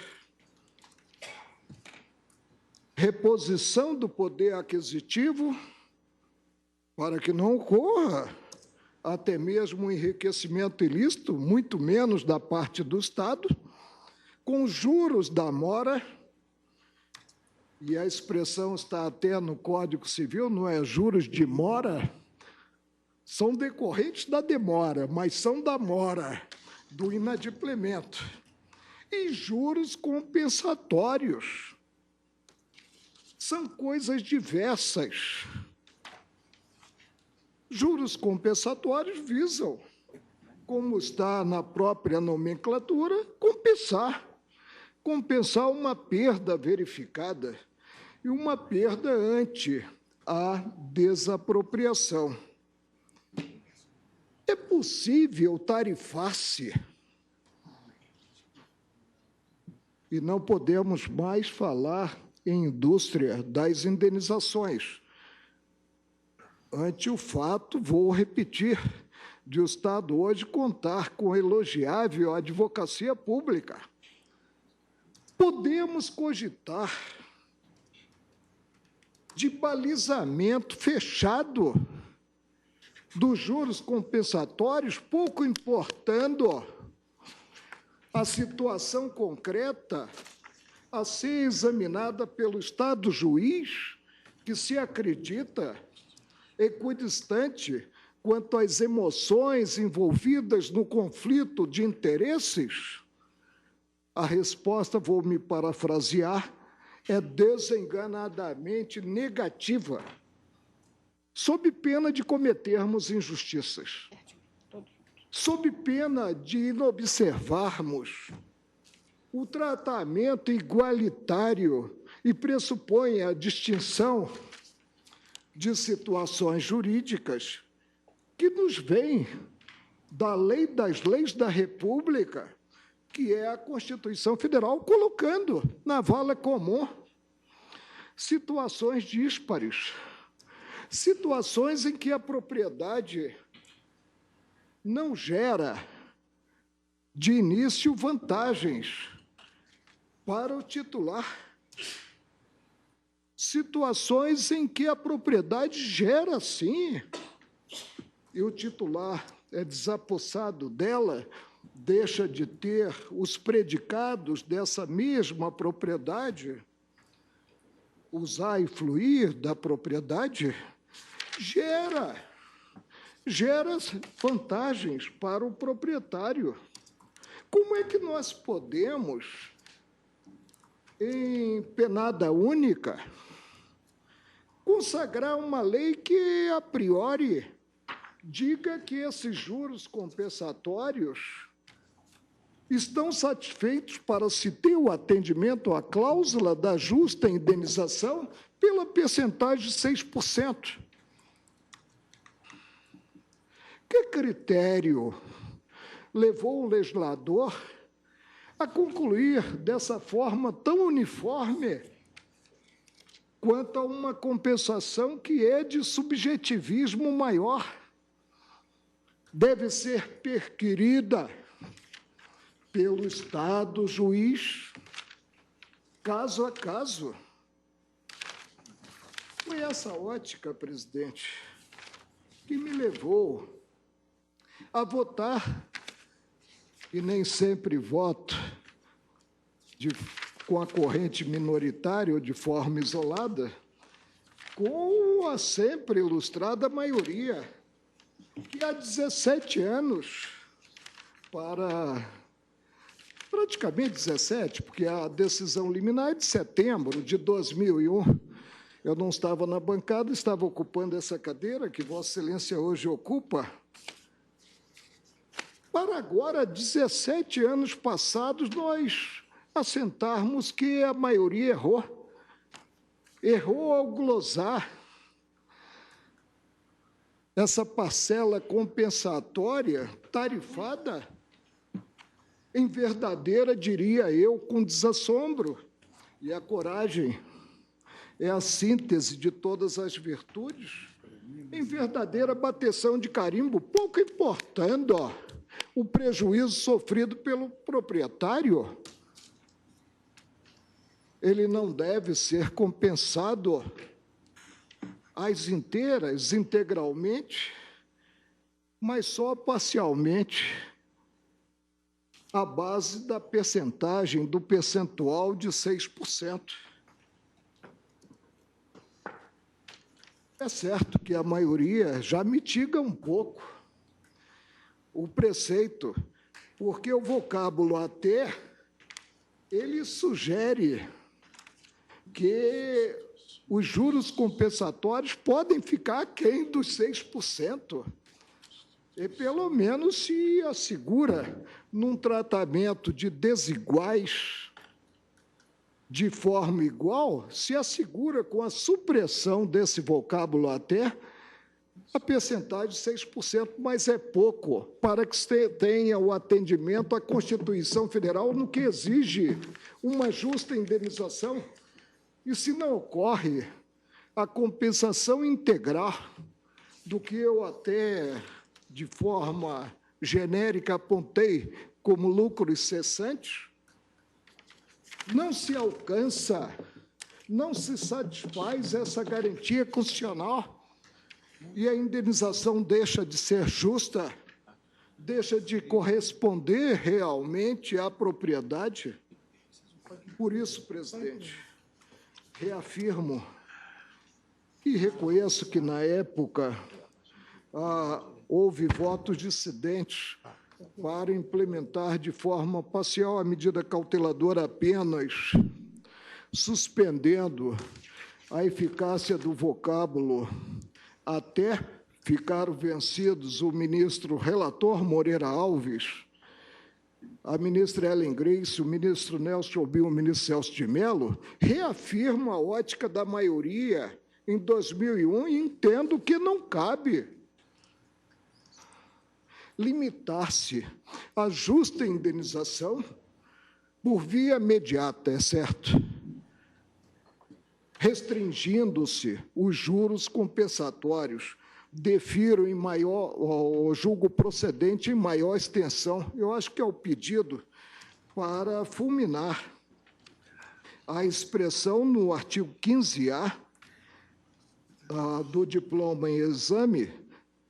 reposição do poder aquisitivo, para que não ocorra até mesmo um enriquecimento ilícito, muito menos da parte do Estado, com juros da mora e a expressão está até no Código Civil, não é juros de mora, são decorrentes da demora, mas são da mora, do inadimplemento. E juros compensatórios. São coisas diversas. Juros compensatórios visam, como está na própria nomenclatura, compensar uma perda verificada e uma perda ante a desapropriação. É possível tarifar-se, e não podemos mais falar em indústria das indenizações. Ante o fato, vou repetir, de o Estado hoje contar com elogiável advocacia pública. Podemos cogitar de balizamento fechado dos juros compensatórios, pouco importando a situação concreta a ser examinada pelo Estado juiz, que se acredita equidistante quanto às emoções envolvidas no conflito de interesses? A resposta, vou me parafrasear, é desenganadamente negativa, sob pena de cometermos injustiças, sob pena de inobservarmos o tratamento igualitário e pressupõe a distinção de situações jurídicas que nos vêm da lei das leis da República, que é a Constituição Federal, colocando na vala comum situações díspares, situações em que a propriedade não gera, de início, vantagens para o titular, situações em que a propriedade gera, sim, e o titular é desapossado dela, deixa de ter os predicados dessa mesma propriedade, usar e fluir da propriedade, gera vantagens para o proprietário. Como é que nós podemos, em penada única, consagrar uma lei que, a priori, diga que esses juros compensatórios estão satisfeitos para se ter o atendimento à cláusula da justa indenização pela percentagem de 6%? Que critério levou o legislador a concluir dessa forma tão uniforme quanto a uma compensação que é de subjetivismo maior? Deve ser perquirida pelo Estado juiz, caso a caso. Foi essa ótica, presidente, que me levou a votar, e nem sempre voto com a corrente minoritária ou de forma isolada, com a sempre ilustrada maioria, que há 17 anos, praticamente 17, porque a decisão liminar é de setembro de 2001, eu não estava na bancada, estava ocupando essa cadeira que Vossa Excelência hoje ocupa, para agora, 17 anos passados, nós assentarmos que a maioria errou. Errou ao glosar essa parcela compensatória tarifada em verdadeira, diria eu, com desassombro. E a coragem é a síntese de todas as virtudes, em verdadeira bateção de carimbo, pouco importando o prejuízo sofrido pelo proprietário. Ele não deve ser compensado às inteiras, integralmente, mas só parcialmente, à base da percentagem, do percentual de 6%. É certo que a maioria já mitiga um pouco o preceito, porque o vocábulo até, ele sugere que os juros compensatórios podem ficar aquém dos 6%. E, pelo menos, se assegura, num tratamento de desiguais, de forma igual, se assegura com a supressão desse vocábulo até a percentagem de 6%, mas é pouco para que se tenha o atendimento à Constituição Federal no que exige uma justa indenização. E se não ocorre a compensação integral do que eu até, de forma genérica, apontei como lucros cessantes, não se alcança, não se satisfaz essa garantia constitucional e a indenização deixa de ser justa, deixa de corresponder realmente à propriedade. Por isso, presidente, reafirmo e reconheço que, na época, houve votos dissidentes para implementar de forma parcial a medida cauteladora apenas suspendendo a eficácia do vocábulo até ficaram vencidos o ministro relator Moreira Alves, a ministra Ellen Grace, o ministro Nelson Obim, o ministro Celso de Mello, reafirmam a ótica da maioria em 2001 e entendo que não cabe limitar-se à justa indenização por via imediata, é certo, restringindo-se os juros compensatórios, defiro em maior, julgo procedente em maior extensão. Eu acho que é o pedido para fulminar a expressão no artigo 15A do diploma em exame,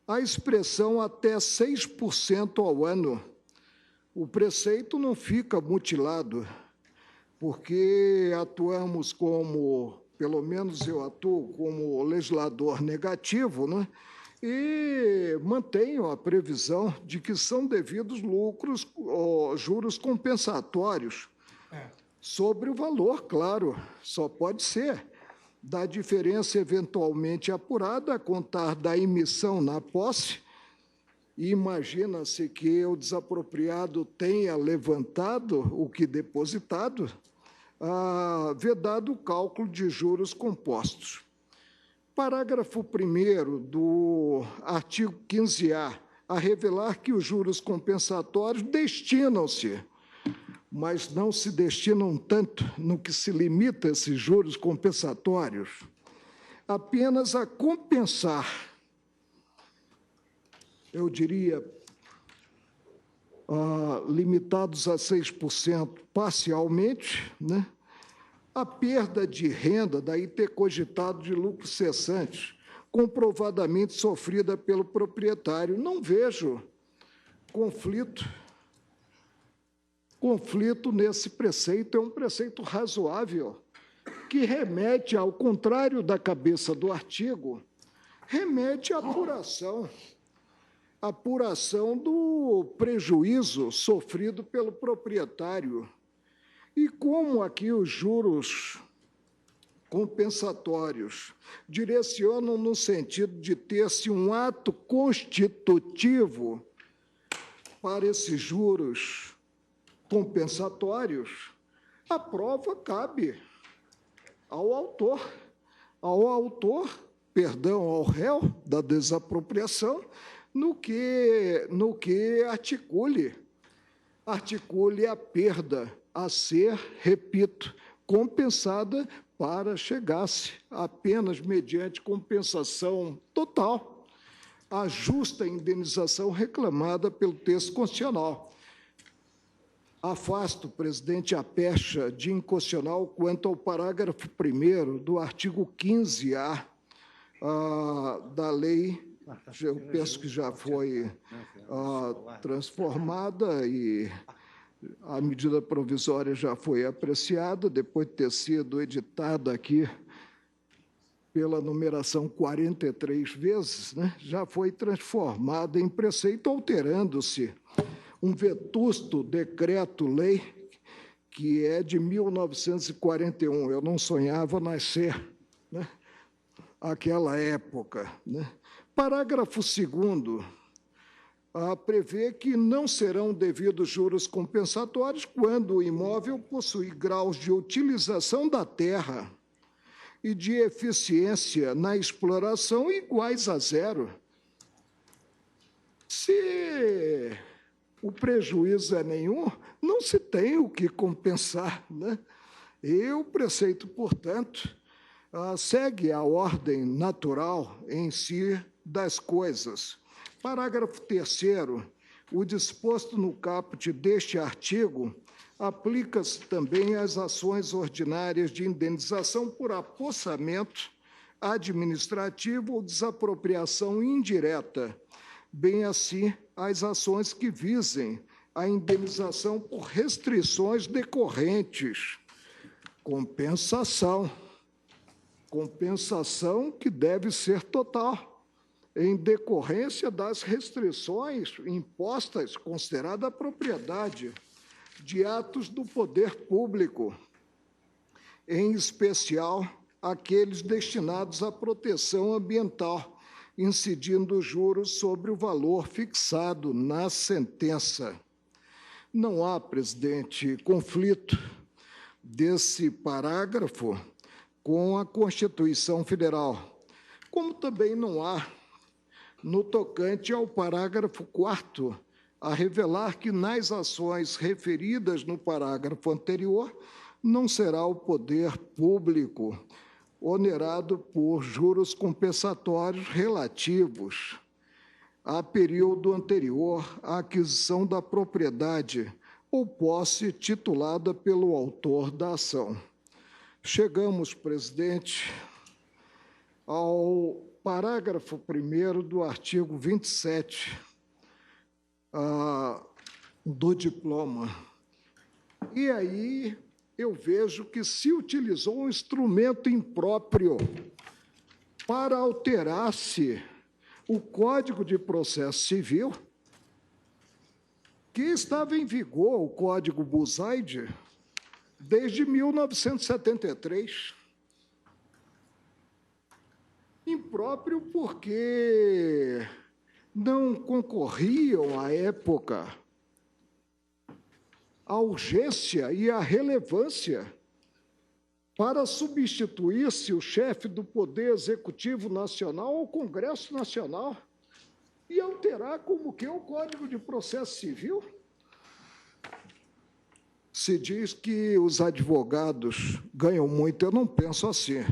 a expressão até 6% ao ano. O preceito não fica mutilado, porque atuamos como, pelo menos eu atuo como legislador negativo, né? E mantenho a previsão de que são devidos lucros ou juros compensatórios sobre o valor, claro, só pode ser da diferença eventualmente apurada a contar da emissão na posse. E imagina-se que o desapropriado tenha levantado o que depositado, vedado o cálculo de juros compostos. Parágrafo 1º do artigo 15A, a revelar que os juros compensatórios destinam-se, mas não se destinam tanto no que se limita a esses juros compensatórios, apenas a compensar, eu diria, limitados a 6% parcialmente, né? A perda de renda, daí ter cogitado de lucros cessantes, comprovadamente sofrida pelo proprietário. Não vejo conflito nesse preceito, é um preceito razoável, que remete, ao contrário da cabeça do artigo, remete à apuração do prejuízo sofrido pelo proprietário. E como aqui os juros compensatórios direcionam no sentido de ter-se um ato constitutivo para esses juros compensatórios, a prova cabe ao ao réu da desapropriação, no que articule a perda a ser, repito, compensada para chegar-se apenas mediante compensação total à justa indenização reclamada pelo texto constitucional. Afasto, presidente, a pecha de inconstitucional quanto ao parágrafo 1º do artigo 15A da lei, eu penso que já foi transformada e a medida provisória já foi apreciada, depois de ter sido editada aqui pela numeração 43 vezes, né, já foi transformada em preceito, alterando-se um vetusto decreto-lei que é de 1941. Eu não sonhava nascer, né, naquela época, né. Parágrafo 2º, prevê que não serão devidos juros compensatórios quando o imóvel possui graus de utilização da terra e de eficiência na exploração iguais a zero. Se o prejuízo é nenhum, não se tem o que compensar, né? E o preceito, portanto, segue a ordem natural em si das coisas. Parágrafo 3º, o disposto no caput deste artigo aplica-se também às ações ordinárias de indenização por apossamento administrativo ou desapropriação indireta, bem assim às ações que visem a indenização por restrições decorrentes. Compensação que deve ser total, em decorrência das restrições impostas, considerada a propriedade, de atos do poder público, em especial aqueles destinados à proteção ambiental, incidindo juros sobre o valor fixado na sentença. Não há, presidente, conflito desse parágrafo com a Constituição Federal, como também não há no tocante ao parágrafo 4º, a revelar que nas ações referidas no parágrafo anterior não será o poder público onerado por juros compensatórios relativos a período anterior à aquisição da propriedade ou posse titulada pelo autor da ação. Chegamos, presidente, ao parágrafo 1º do artigo 27 do diploma. E aí eu vejo que se utilizou um instrumento impróprio para alterar-se o Código de Processo Civil, que estava em vigor, o Código Buzaide, desde 1973. Impróprio porque não concorriam, à época, a urgência e a relevância para substituir-se o chefe do Poder Executivo Nacional ao Congresso Nacional e alterar como que o Código de Processo Civil. Se diz que os advogados ganham muito, eu não penso assim.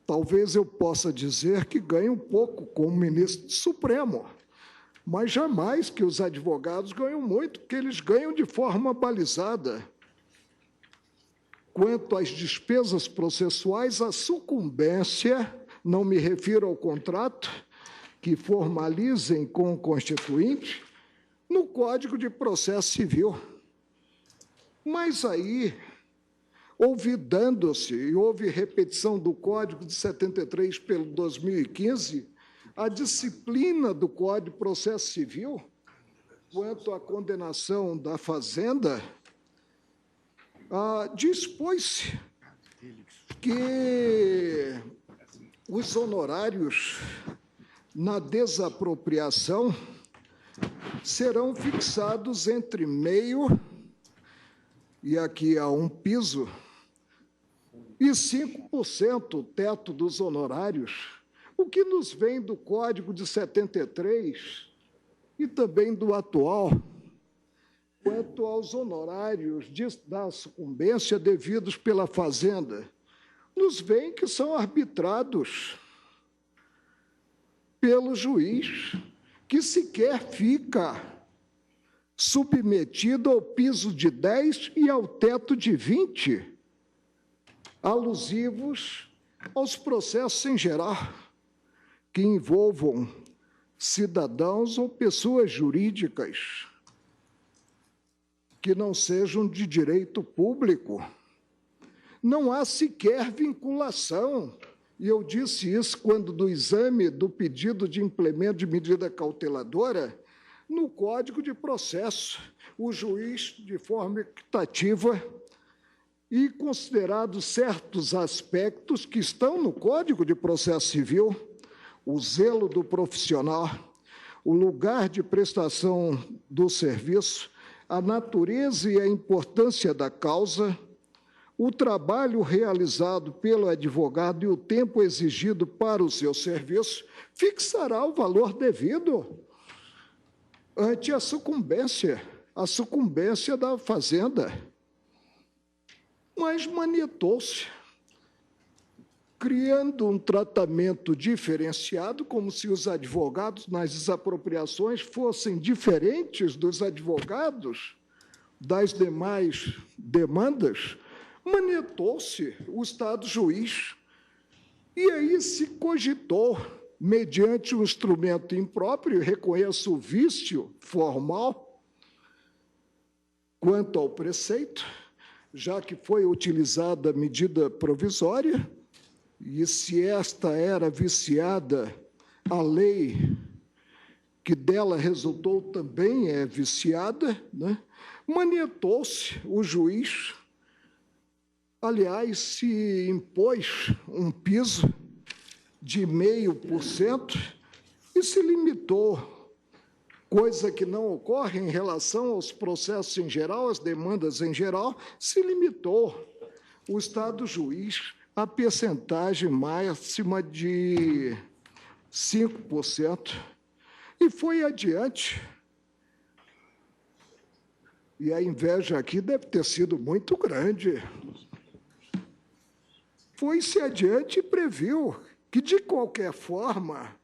Talvez eu possa dizer que ganham pouco como ministro do Supremo, mas jamais que os advogados ganham muito, porque eles ganham de forma balizada. Quanto às despesas processuais, a sucumbência, não me refiro ao contrato, que formalizem com o constituinte, no Código de Processo Civil. Mas aí, olvidando-se, e houve repetição do Código de 73 pelo 2015, a disciplina do Código de Processo Civil, quanto à condenação da Fazenda, dispôs-se que os honorários na desapropriação serão fixados entre meio, e aqui há um piso, e 5% o teto dos honorários, o que nos vem do Código de 73 e também do atual, quanto aos honorários da sucumbência devidos pela Fazenda, nos vem que são arbitrados pelo juiz, que sequer fica submetido ao piso de 10 e ao teto de 20, alusivos aos processos em geral, que envolvam cidadãos ou pessoas jurídicas que não sejam de direito público. Não há sequer vinculação E eu disse isso quando, do exame do pedido de implemento de medida cauteladora, no Código de Processo, o juiz, de forma equitativa e considerados certos aspectos que estão no Código de Processo Civil, o zelo do profissional, o lugar de prestação do serviço, a natureza e a importância da causa, o trabalho realizado pelo advogado e o tempo exigido para o seu serviço, fixará o valor devido ante a sucumbência da fazenda. Mas manietou-se, criando um tratamento diferenciado, como se os advogados nas desapropriações fossem diferentes dos advogados das demais demandas. Manietou-se o Estado juiz, e aí se cogitou, mediante um instrumento impróprio, reconheço o vício formal quanto ao preceito, já que foi utilizada a medida provisória, e se esta era viciada, a lei que dela resultou também é viciada, né? Manietou-se o juiz. Aliás, se impôs um piso de 0,5% e se limitou, coisa que não ocorre em relação aos processos em geral, às demandas em geral, se limitou o Estado juiz à percentagem máxima de 5%, e foi adiante. E a inveja aqui deve ter sido muito grande. Foi-se adiante e previu que, de qualquer forma,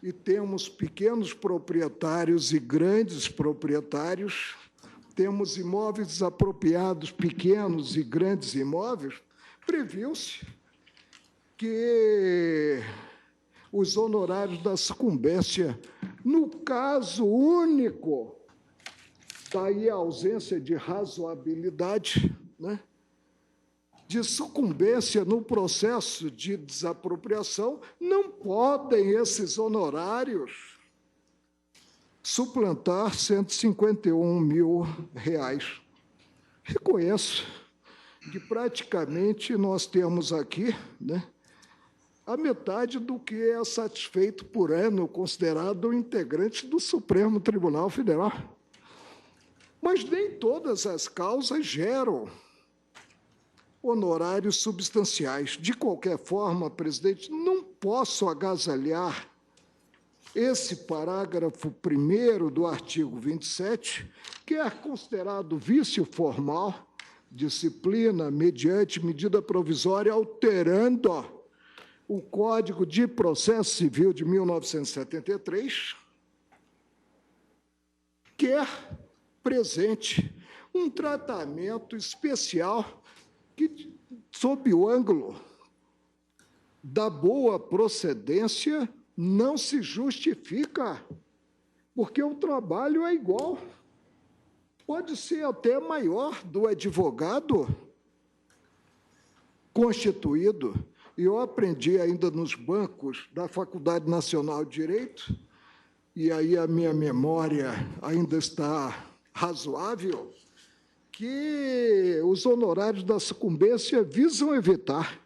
e temos pequenos proprietários e grandes proprietários, temos imóveis desapropriados, pequenos e grandes imóveis, previu-se que os honorários da sucumbência, no caso único, daí a ausência de razoabilidade, né, de sucumbência no processo de desapropriação, não podem esses honorários suplantar R$ 151 mil. Reconheço que praticamente nós temos aqui, né, a metade do que é satisfeito por ano, considerado integrante do Supremo Tribunal Federal. Mas nem todas as causas geram honorários substanciais. De qualquer forma, presidente, não posso agasalhar esse parágrafo 1º do artigo 27, que é considerado vício formal, disciplina mediante medida provisória, alterando o Código de Processo Civil de 1973, quer presente um tratamento especial que, sob o ângulo da boa procedência, não se justifica, porque o trabalho é igual. Pode ser até maior do advogado constituído. E eu aprendi ainda nos bancos da Faculdade Nacional de Direito, e aí a minha memória ainda está razoável, que os honorários da sucumbência visam evitar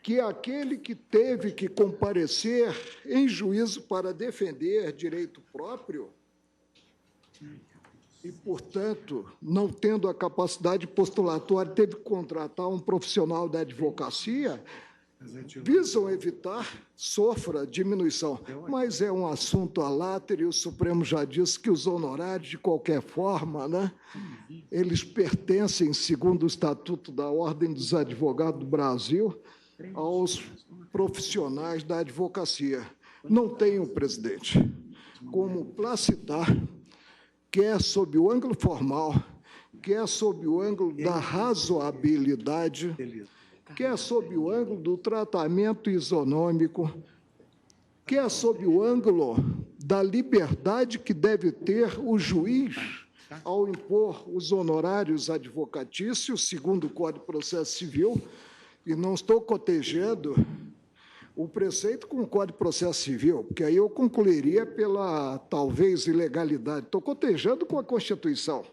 que aquele que teve que comparecer em juízo para defender direito próprio e, portanto, não tendo a capacidade postulatória, teve que contratar um profissional da advocacia, visam evitar, sofra diminuição. Mas é um assunto a látere, e o Supremo já disse que os honorários, de qualquer forma, né, eles pertencem, segundo o Estatuto da Ordem dos Advogados do Brasil, aos profissionais da advocacia. Não tenho, presidente, como placitar, quer sob o ângulo formal, quer sob o ângulo da razoabilidade, quer sob o ângulo do tratamento isonômico, quer sob o ângulo da liberdade que deve ter o juiz ao impor os honorários advocatícios, segundo o Código de Processo Civil, E não estou cotejando o preceito com o Código de Processo Civil, porque aí eu concluiria pela, talvez, ilegalidade. Estou cotejando com a Constituição,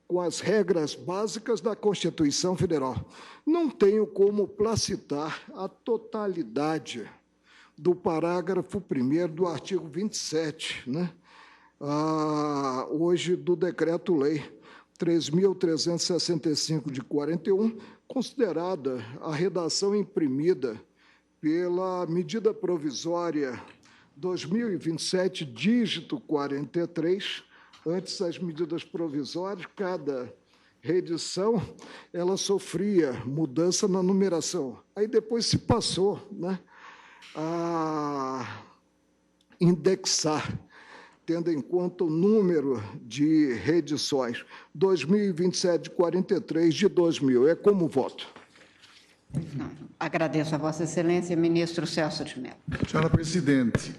com as regras básicas da Constituição Federal. Não tenho como placitar a totalidade do parágrafo 1º do artigo 27, né? Hoje do Decreto-Lei 3.365 de 41, considerada a redação imprimida pela medida provisória 2027, dígito 43, antes das medidas provisórias, cada reedição, ela sofria mudança na numeração. Aí depois se passou, né, a indexar, tendo em conta o número de reedições. 2027 de 43 de 2000. É como voto. Agradeço a Vossa Excelência, ministro Celso de Mello. Senhora Presidente,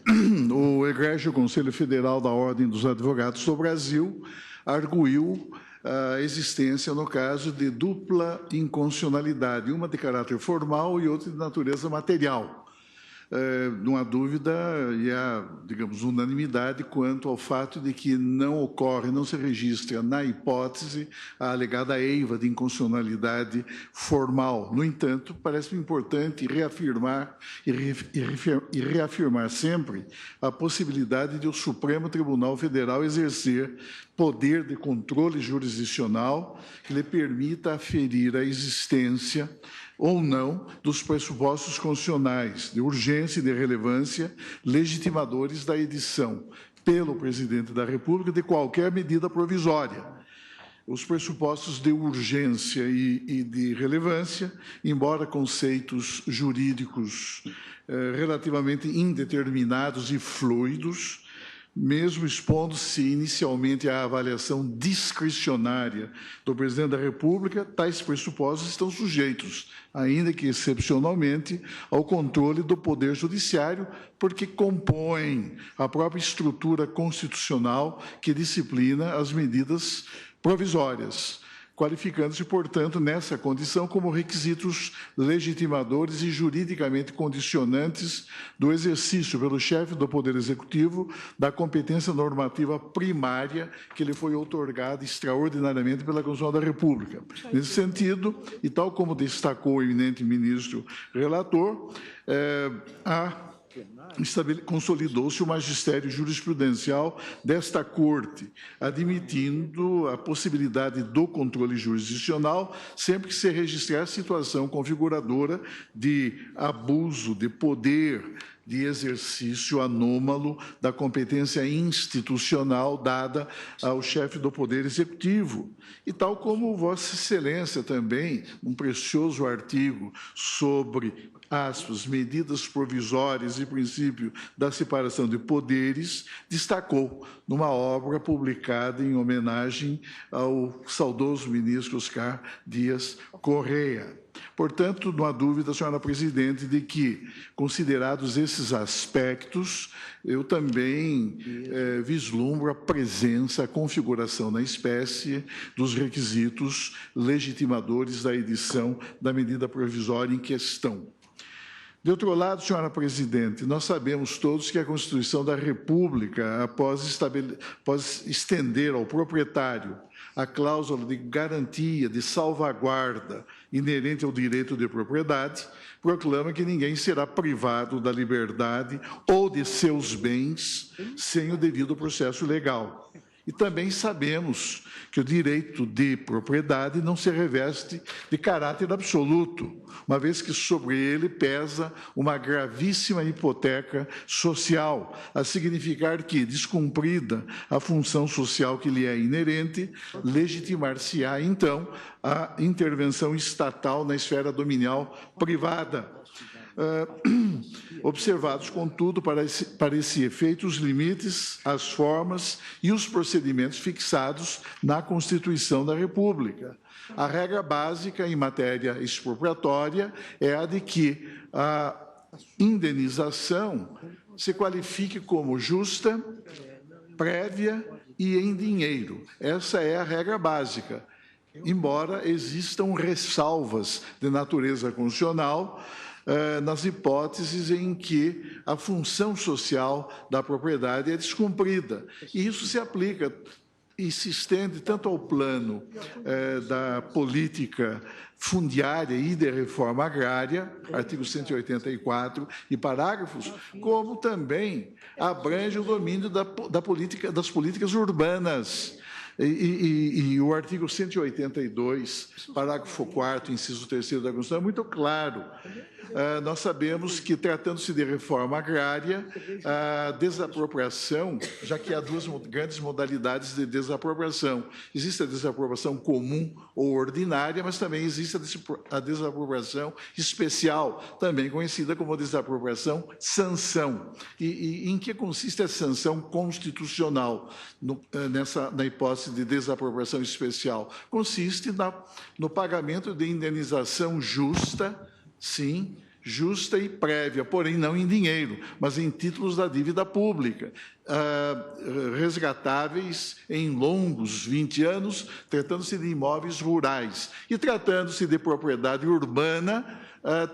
o Egrégio Conselho Federal da Ordem dos Advogados do Brasil arguiu a existência, no caso, de dupla inconstitucionalidade, uma de caráter formal e outra de natureza material. Não há dúvida e há, digamos, unanimidade quanto ao fato de que não ocorre, não se registra na hipótese a alegada eiva de inconstitucionalidade formal. No entanto, parece-me importante reafirmar e reafirmar sempre a possibilidade de o Supremo Tribunal Federal exercer poder de controle jurisdicional que lhe permita aferir a existência ou não dos pressupostos constitucionais de urgência e de relevância legitimadores da edição pelo Presidente da República de qualquer medida provisória. Os pressupostos de urgência e de relevância, embora conceitos jurídicos relativamente indeterminados e fluidos, mesmo expondo-se inicialmente à avaliação discricionária do Presidente da República, tais pressupostos estão sujeitos, ainda que excepcionalmente, ao controle do Poder Judiciário, porque compõem a própria estrutura constitucional que disciplina as medidas provisórias, qualificando-se, portanto, nessa condição como requisitos legitimadores e juridicamente condicionantes do exercício pelo chefe do Poder Executivo da competência normativa primária que lhe foi outorgada extraordinariamente pela Constituição da República. Nesse sentido, e tal como destacou o eminente ministro relator, consolidou-se o magistério jurisprudencial desta Corte, admitindo a possibilidade do controle jurisdicional sempre que se registrar situação configuradora de abuso de poder, de exercício anômalo da competência institucional dada ao chefe do Poder Executivo. E tal como Vossa Excelência também, um precioso artigo sobre, aspas, medidas provisórias e princípio da separação de poderes, destacou numa obra publicada em homenagem ao saudoso ministro Oscar Dias Correia. Portanto, não há dúvida, senhora Presidente, de que, considerados esses aspectos, eu também vislumbro a presença, a configuração na espécie dos requisitos legitimadores da edição da medida provisória em questão. De outro lado, senhora Presidente, nós sabemos todos que a Constituição da República, após estender ao proprietário a cláusula de garantia, de salvaguarda inerente ao direito de propriedade, proclama que ninguém será privado da liberdade ou de seus bens sem o devido processo legal. E também sabemos que o direito de propriedade não se reveste de caráter absoluto, uma vez que sobre ele pesa uma gravíssima hipoteca social, a significar que, descumprida a função social que lhe é inerente, legitimar-se-á, então, a intervenção estatal na esfera dominial privada. Observados, contudo, para esse efeito, os limites, as formas e os procedimentos fixados na Constituição da República. A regra básica em matéria expropriatória é a de que a indenização se qualifique como justa, prévia e em dinheiro. Essa é a regra básica. embora existam ressalvas de natureza constitucional nas hipóteses em que a função social da propriedade é descumprida. E isso se aplica e se estende tanto ao plano da política fundiária e de reforma agrária, artigo 184 e parágrafos, como também abrange o domínio das políticas urbanas. E o artigo 182, parágrafo 4º, inciso 3º da Constituição, é muito claro. Nós sabemos que, tratando-se de reforma agrária, a desapropriação, já que há duas grandes modalidades de desapropriação. Existe a desapropriação comum ou ordinária, mas também existe a desapropriação especial, também conhecida como desapropriação sanção. E em que consiste a sanção constitucional na hipótese de desapropriação especial? Consiste no pagamento de indenização justa, sim, justa e prévia, porém não em dinheiro, mas em títulos da dívida pública, resgatáveis em longos 20 anos, tratando-se de imóveis rurais. E tratando-se de propriedade urbana,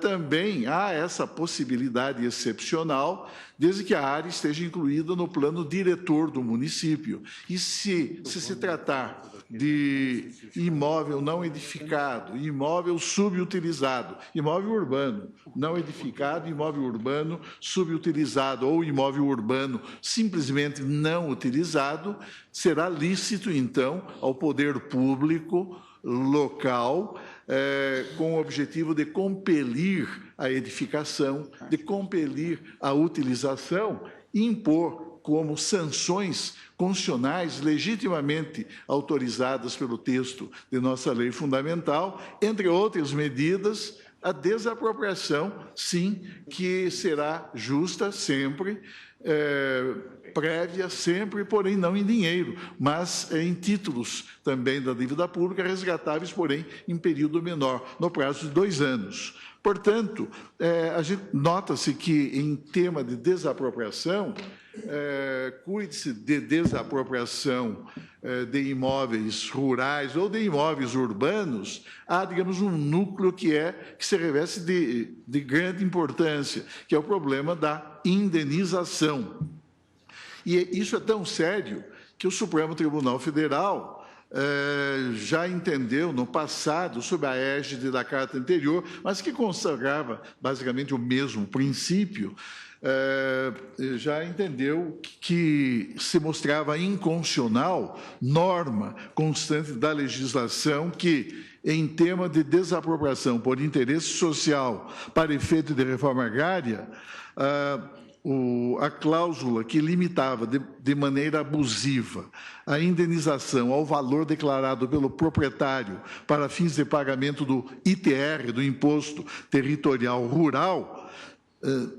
também há essa possibilidade excepcional, desde que a área esteja incluída no plano diretor do município. E se tratar de imóvel não edificado, imóvel subutilizado, imóvel urbano não edificado, imóvel urbano subutilizado ou imóvel urbano simplesmente não utilizado, será lícito, então, ao poder público local, com o objetivo de compelir a edificação, de compelir a utilização e impor como sanções constitucionais legitimamente autorizadas pelo texto de nossa lei fundamental, entre outras medidas, a desapropriação, sim, que será justa sempre, prévia sempre, porém não em dinheiro, mas em títulos também da dívida pública, resgatáveis, porém em período menor, no prazo de 2 anos. Portanto, a gente nota-se que, em tema de desapropriação, cuide-se de desapropriação de imóveis rurais ou de imóveis urbanos, há, digamos, um núcleo que se reveste de grande importância, que é o problema da indenização. E isso é tão sério que o Supremo Tribunal Federal já entendeu no passado, sob a égide da Carta anterior, mas que consagrava basicamente o mesmo princípio, já entendeu que se mostrava inconstitucional norma constante da legislação que, em tema de desapropriação por interesse social para efeito de reforma agrária, a cláusula que limitava de maneira abusiva a indenização ao valor declarado pelo proprietário para fins de pagamento do ITR, do Imposto Territorial Rural,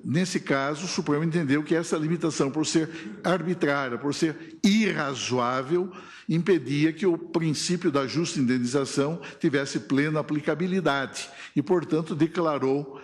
nesse caso, o Supremo entendeu que essa limitação, por ser arbitrária, por ser irrazoável, impedia que o princípio da justa indenização tivesse plena aplicabilidade e, portanto, declarou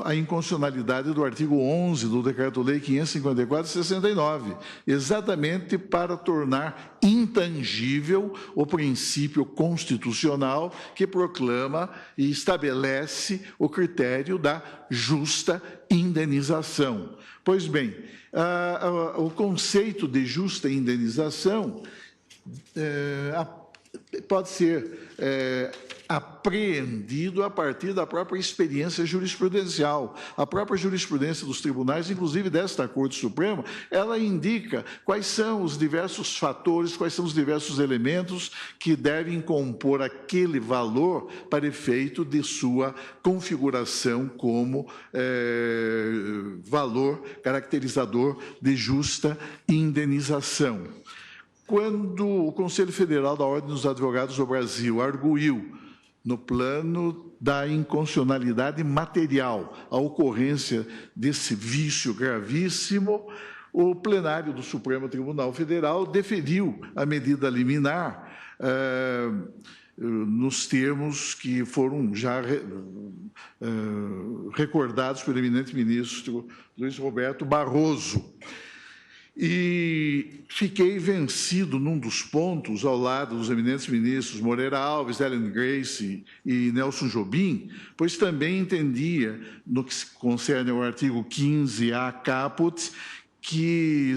a inconstitucionalidade do artigo 11 do Decreto-Lei 554/69, exatamente para tornar intangível o princípio constitucional que proclama e estabelece o critério da justa indenização. Pois bem, o conceito de justa indenização pode ser apreendido a partir da própria experiência jurisprudencial. A própria jurisprudência dos tribunais, inclusive desta Corte Suprema, ela indica quais são os diversos fatores, quais são os diversos elementos que devem compor aquele valor para efeito de sua configuração como valor caracterizador de justa indenização. Quando o Conselho Federal da Ordem dos Advogados do Brasil arguiu no plano da inconstitucionalidade material a ocorrência desse vício gravíssimo, o plenário do Supremo Tribunal Federal deferiu a medida liminar nos termos que foram já recordados pelo eminente ministro Luiz Roberto Barroso. E fiquei vencido num dos pontos, ao lado dos eminentes ministros Moreira Alves, Ellen Grace e Nelson Jobim, pois também entendia, no que se concerne ao artigo 15A caput, que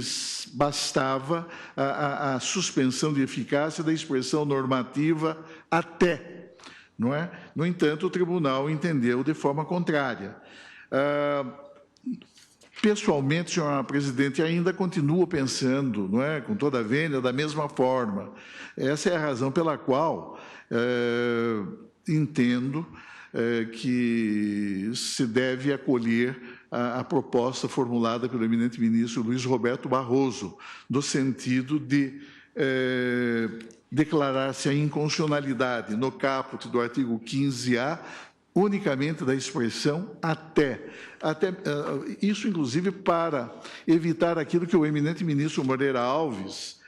bastava a suspensão de eficácia da expressão normativa até, não é? No entanto, o tribunal entendeu de forma contrária. Pessoalmente, senhora presidente, ainda continuo pensando, não é, com toda a vênia, da mesma forma. Essa é a razão pela qual entendo que se deve acolher a proposta formulada pelo eminente ministro Luiz Roberto Barroso, no sentido de declarar-se a inconstitucionalidade no caput do artigo 15A, unicamente da expressão até isso, inclusive, para evitar aquilo que o eminente ministro Moreira Alves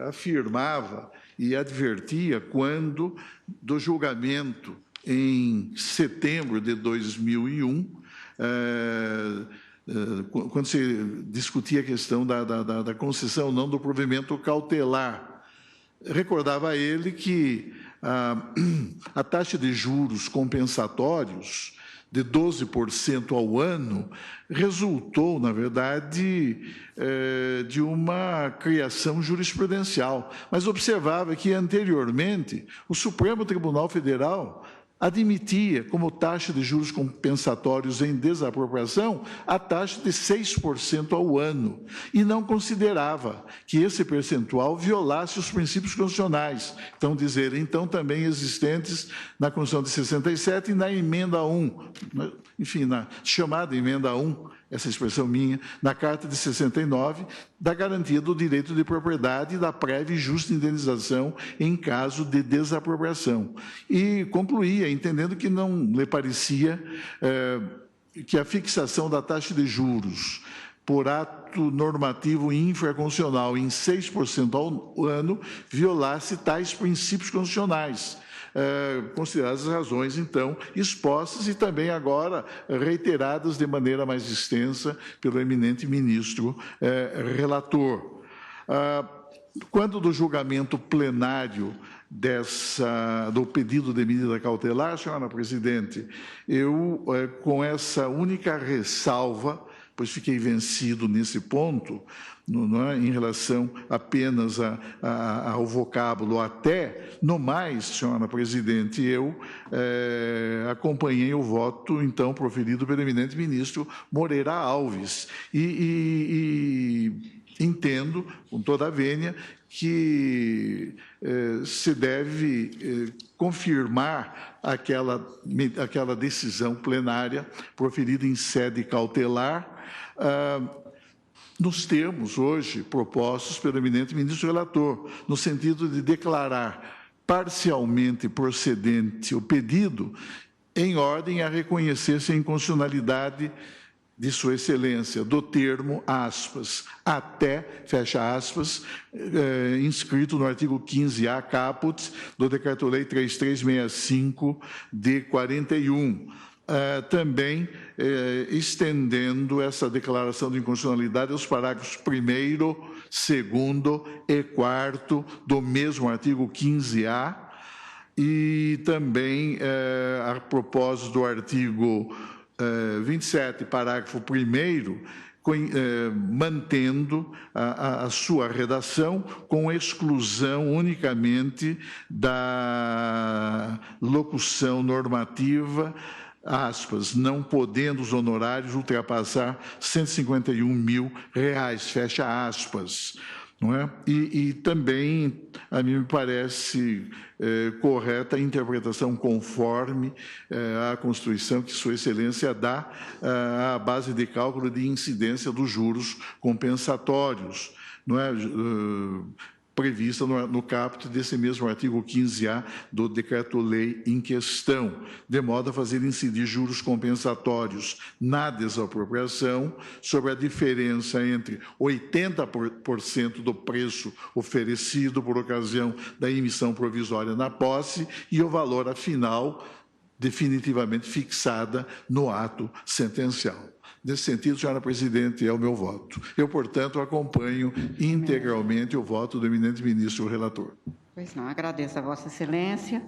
afirmava e advertia quando, do julgamento em setembro de 2001, quando se discutia a questão da concessão ou não do provimento cautelar. Recordava ele que a taxa de juros compensatórios de 12% ao ano resultou, na verdade, de uma criação jurisprudencial. Mas observava que, anteriormente, o Supremo Tribunal Federal admitia como taxa de juros compensatórios em desapropriação a taxa de 6% ao ano e não considerava que esse percentual violasse os princípios constitucionais, então também existentes na Constituição de 67 e na emenda 1, enfim, na chamada emenda 1, essa expressão minha, na Carta de 69, da garantia do direito de propriedade e da prévia e justa indenização em caso de desapropriação. E concluía, entendendo que não lhe parecia que a fixação da taxa de juros por ato normativo infraconstitucional em 6% ao ano violasse tais princípios constitucionais, consideradas as razões, então, expostas e também agora reiteradas de maneira mais extensa pelo eminente ministro relator. Quando do julgamento plenário do pedido de medida cautelar, senhora presidente, eu, com essa única ressalva, pois fiquei vencido nesse ponto, em relação apenas ao vocábulo até, no mais, senhora presidente, eu acompanhei o voto, então, proferido pelo eminente ministro Moreira Alves. E entendo, com toda a vênia, que se deve confirmar aquela decisão plenária proferida em sede cautelar, nos termos hoje propostos pelo eminente ministro relator, no sentido de declarar parcialmente procedente o pedido, em ordem a reconhecer-se a inconstitucionalidade de Sua Excelência, do termo, aspas, até, fecha aspas, inscrito no artigo 15A caput do Decreto-Lei 3365 de 41. Também estendendo essa declaração de inconstitucionalidade aos parágrafos 1º, 2º e 4º do mesmo artigo 15A, e também, a propósito do artigo 27, parágrafo 1º, mantendo a sua redação com exclusão unicamente da locução normativa, aspas, não podendo os honorários ultrapassar R$151 mil, fecha aspas. Não é? E também, a mim me parece correta a interpretação conforme a Constituição que Sua Excelência dá à base de cálculo de incidência dos juros compensatórios, não é? Prevista no caput desse mesmo artigo 15A do Decreto-Lei em questão, de modo a fazer incidir juros compensatórios na desapropriação sobre a diferença entre 80% do preço oferecido por ocasião da emissão provisória na posse e o valor afinal definitivamente fixada no ato sentencial. Nesse sentido, senhora presidente, é o meu voto. Eu, portanto, acompanho integralmente o voto do eminente ministro relator. Pois não, agradeço a Vossa Excelência.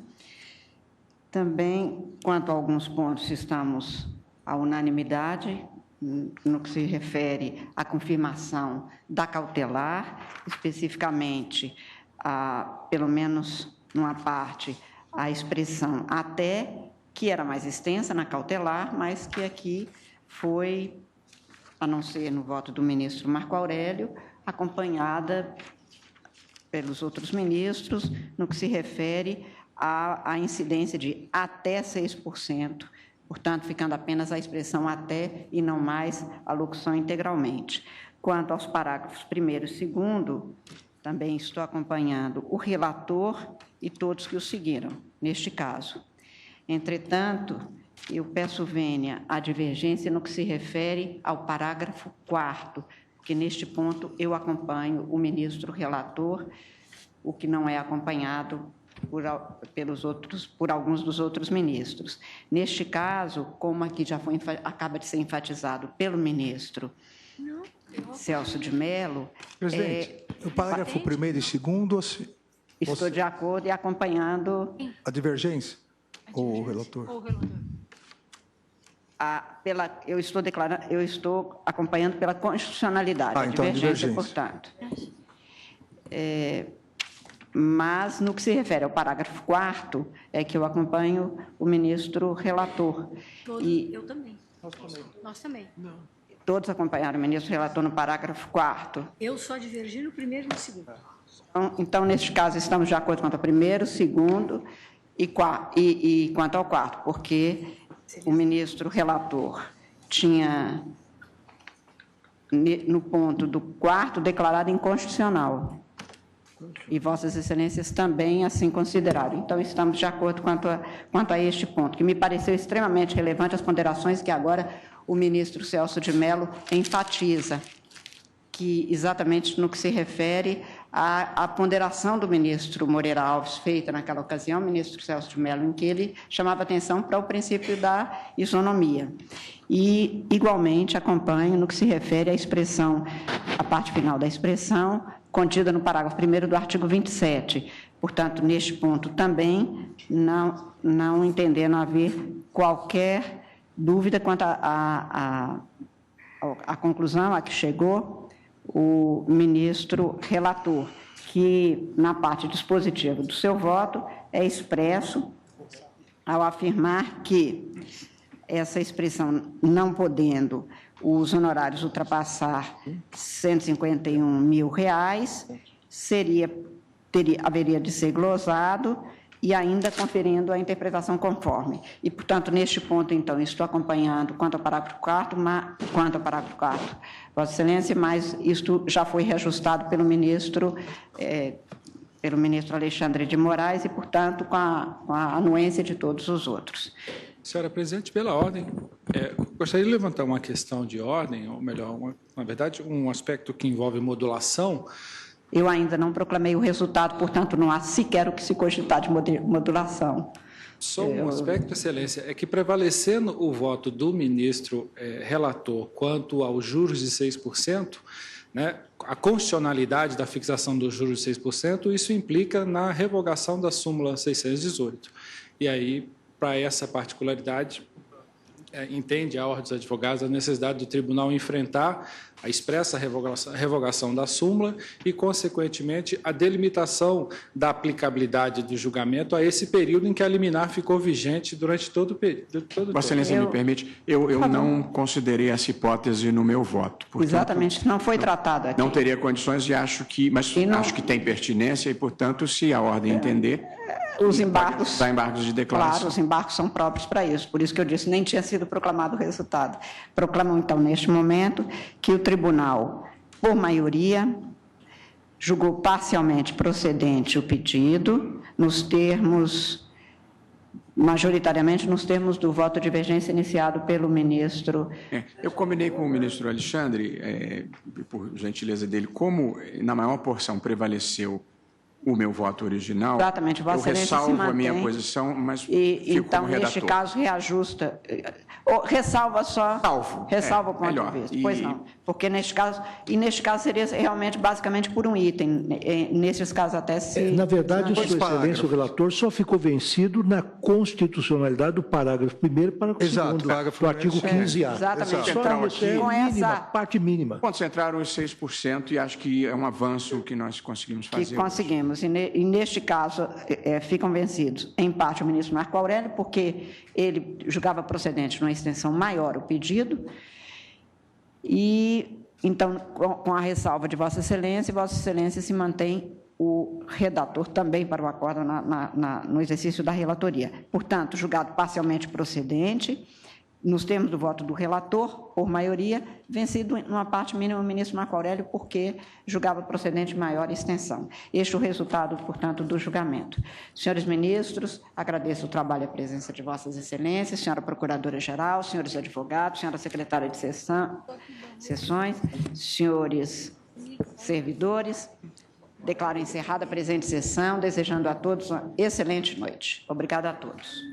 Também, quanto a alguns pontos, estamos à unanimidade, no que se refere à confirmação da cautelar, especificamente, pelo menos numa parte, a expressão até, que era mais extensa na cautelar, mas que aqui foi, a não ser no voto do ministro Marco Aurélio, acompanhada pelos outros ministros, no que se refere à incidência de até 6%, portanto, ficando apenas a expressão até e não mais a locução integralmente. Quanto aos parágrafos 1º e 2º, também estou acompanhando o relator e todos que o seguiram, neste caso. Entretanto, eu peço vênia à divergência no que se refere ao parágrafo 4º, porque neste ponto eu acompanho o ministro relator, o que não é acompanhado por alguns dos outros ministros. Neste caso, como aqui já acaba de ser enfatizado pelo ministro Celso de Mello... Presidente, o parágrafo 1º e 2º... Estou de acordo e acompanhando... A divergência? Ou o relator? Eu estou acompanhando pela constitucionalidade, então, a divergência, portanto. Mas, no que se refere ao parágrafo 4º, é que eu acompanho o ministro relator. Eu também. Nós também. Não. Todos acompanharam o ministro relator no parágrafo 4º? Eu só divergi no 1º e no 2º. Então, neste caso, estamos de acordo quanto ao 1º, 2º e quanto ao 4º, porque o ministro relator tinha, no ponto do 4º, declarado inconstitucional. E Vossas Excelências também assim consideraram. Então, estamos de acordo quanto a este ponto, que me pareceu extremamente relevante as ponderações que agora o ministro Celso de Mello enfatiza, que exatamente no que se refere à ponderação do ministro Moreira Alves, feita naquela ocasião, o ministro Celso de Mello, em que ele chamava atenção para o princípio da isonomia. E, igualmente, acompanho no que se refere à expressão, a parte final da expressão, contida no parágrafo 1º do artigo 27. Portanto, neste ponto também, não entendendo haver qualquer dúvida quanto à conclusão a que chegou o ministro relator, que, na parte dispositiva do seu voto, é expresso ao afirmar que essa expressão, não podendo os honorários ultrapassar R$ 151 mil, haveria de ser glosado e ainda conferindo a interpretação conforme. E, portanto, neste ponto, então, estou acompanhando quanto ao parágrafo 4º, Vossa Excelência, mas isto já foi reajustado pelo ministro Alexandre de Moraes e, portanto, com a anuência de todos os outros. Senhora Presidente, pela ordem, gostaria de levantar uma questão de ordem, ou melhor, na verdade, um aspecto que envolve modulação. Eu ainda não proclamei o resultado, portanto, não há sequer o que se cogitar de modulação. Só um aspecto, Excelência, é que prevalecendo o voto do ministro relator quanto aos juros de 6%, né, a constitucionalidade da fixação dos juros de 6%, isso implica na revogação da súmula 618. E aí, para essa particularidade, entende a Ordem dos Advogados a necessidade do tribunal enfrentar a expressa revogação da súmula e, consequentemente, a delimitação da aplicabilidade do julgamento a esse período em que a liminar ficou vigente durante todo o período. Vossa Excelência, me permite, eu não considerei essa hipótese no meu voto. Portanto, exatamente, não foi tratado aqui. Não teria condições e acho que tem pertinência e, portanto, se a ordem entender... Os embargos... Dá embargos de declaração. Claro, os embargos são próprios para isso. Por isso que eu disse, nem tinha sido proclamado o resultado. Proclamam, então, neste momento, que o tribunal, por maioria, julgou parcialmente procedente o pedido, majoritariamente nos termos do voto de divergência iniciado pelo ministro... Eu combinei com o ministro Alexandre, por gentileza dele, como na maior porção prevaleceu o meu voto original, Exatamente, Vossa eu Excelência ressalvo se mantém, a minha posição, mas e, fico então, como redator. neste caso, reajusta, ou ressalva só, ressalva o ponto melhor. de vista. Pois não, porque neste caso seria realmente, basicamente, por um item, nesses casos até se... Na verdade, Sua Excelência, o relator, só ficou vencido na constitucionalidade do parágrafo 1º para o 2º, do artigo 15A. Exatamente. Só Então, com essa parte mínima. Concentraram os 6% e acho que é um avanço que nós conseguimos fazer. Que conseguimos. E neste caso, ficam vencidos, em parte, o ministro Marco Aurélio, porque ele julgava procedente numa extensão maior o pedido, e, então, com a ressalva de Vossa Excelência se mantém o redator também para o acordo no exercício da relatoria. Portanto, julgado parcialmente procedente, nos termos do voto do relator, por maioria, vencido numa parte mínima o ministro Marco Aurélio, porque julgava procedente maior extensão. Este é o resultado, portanto, do julgamento. Senhores ministros, agradeço o trabalho e a presença de Vossas Excelências, senhora Procuradora-Geral, senhores advogados, senhora Secretária de Sessões, senhores servidores. Declaro encerrada a presente sessão, desejando a todos uma excelente noite. Obrigada a todos.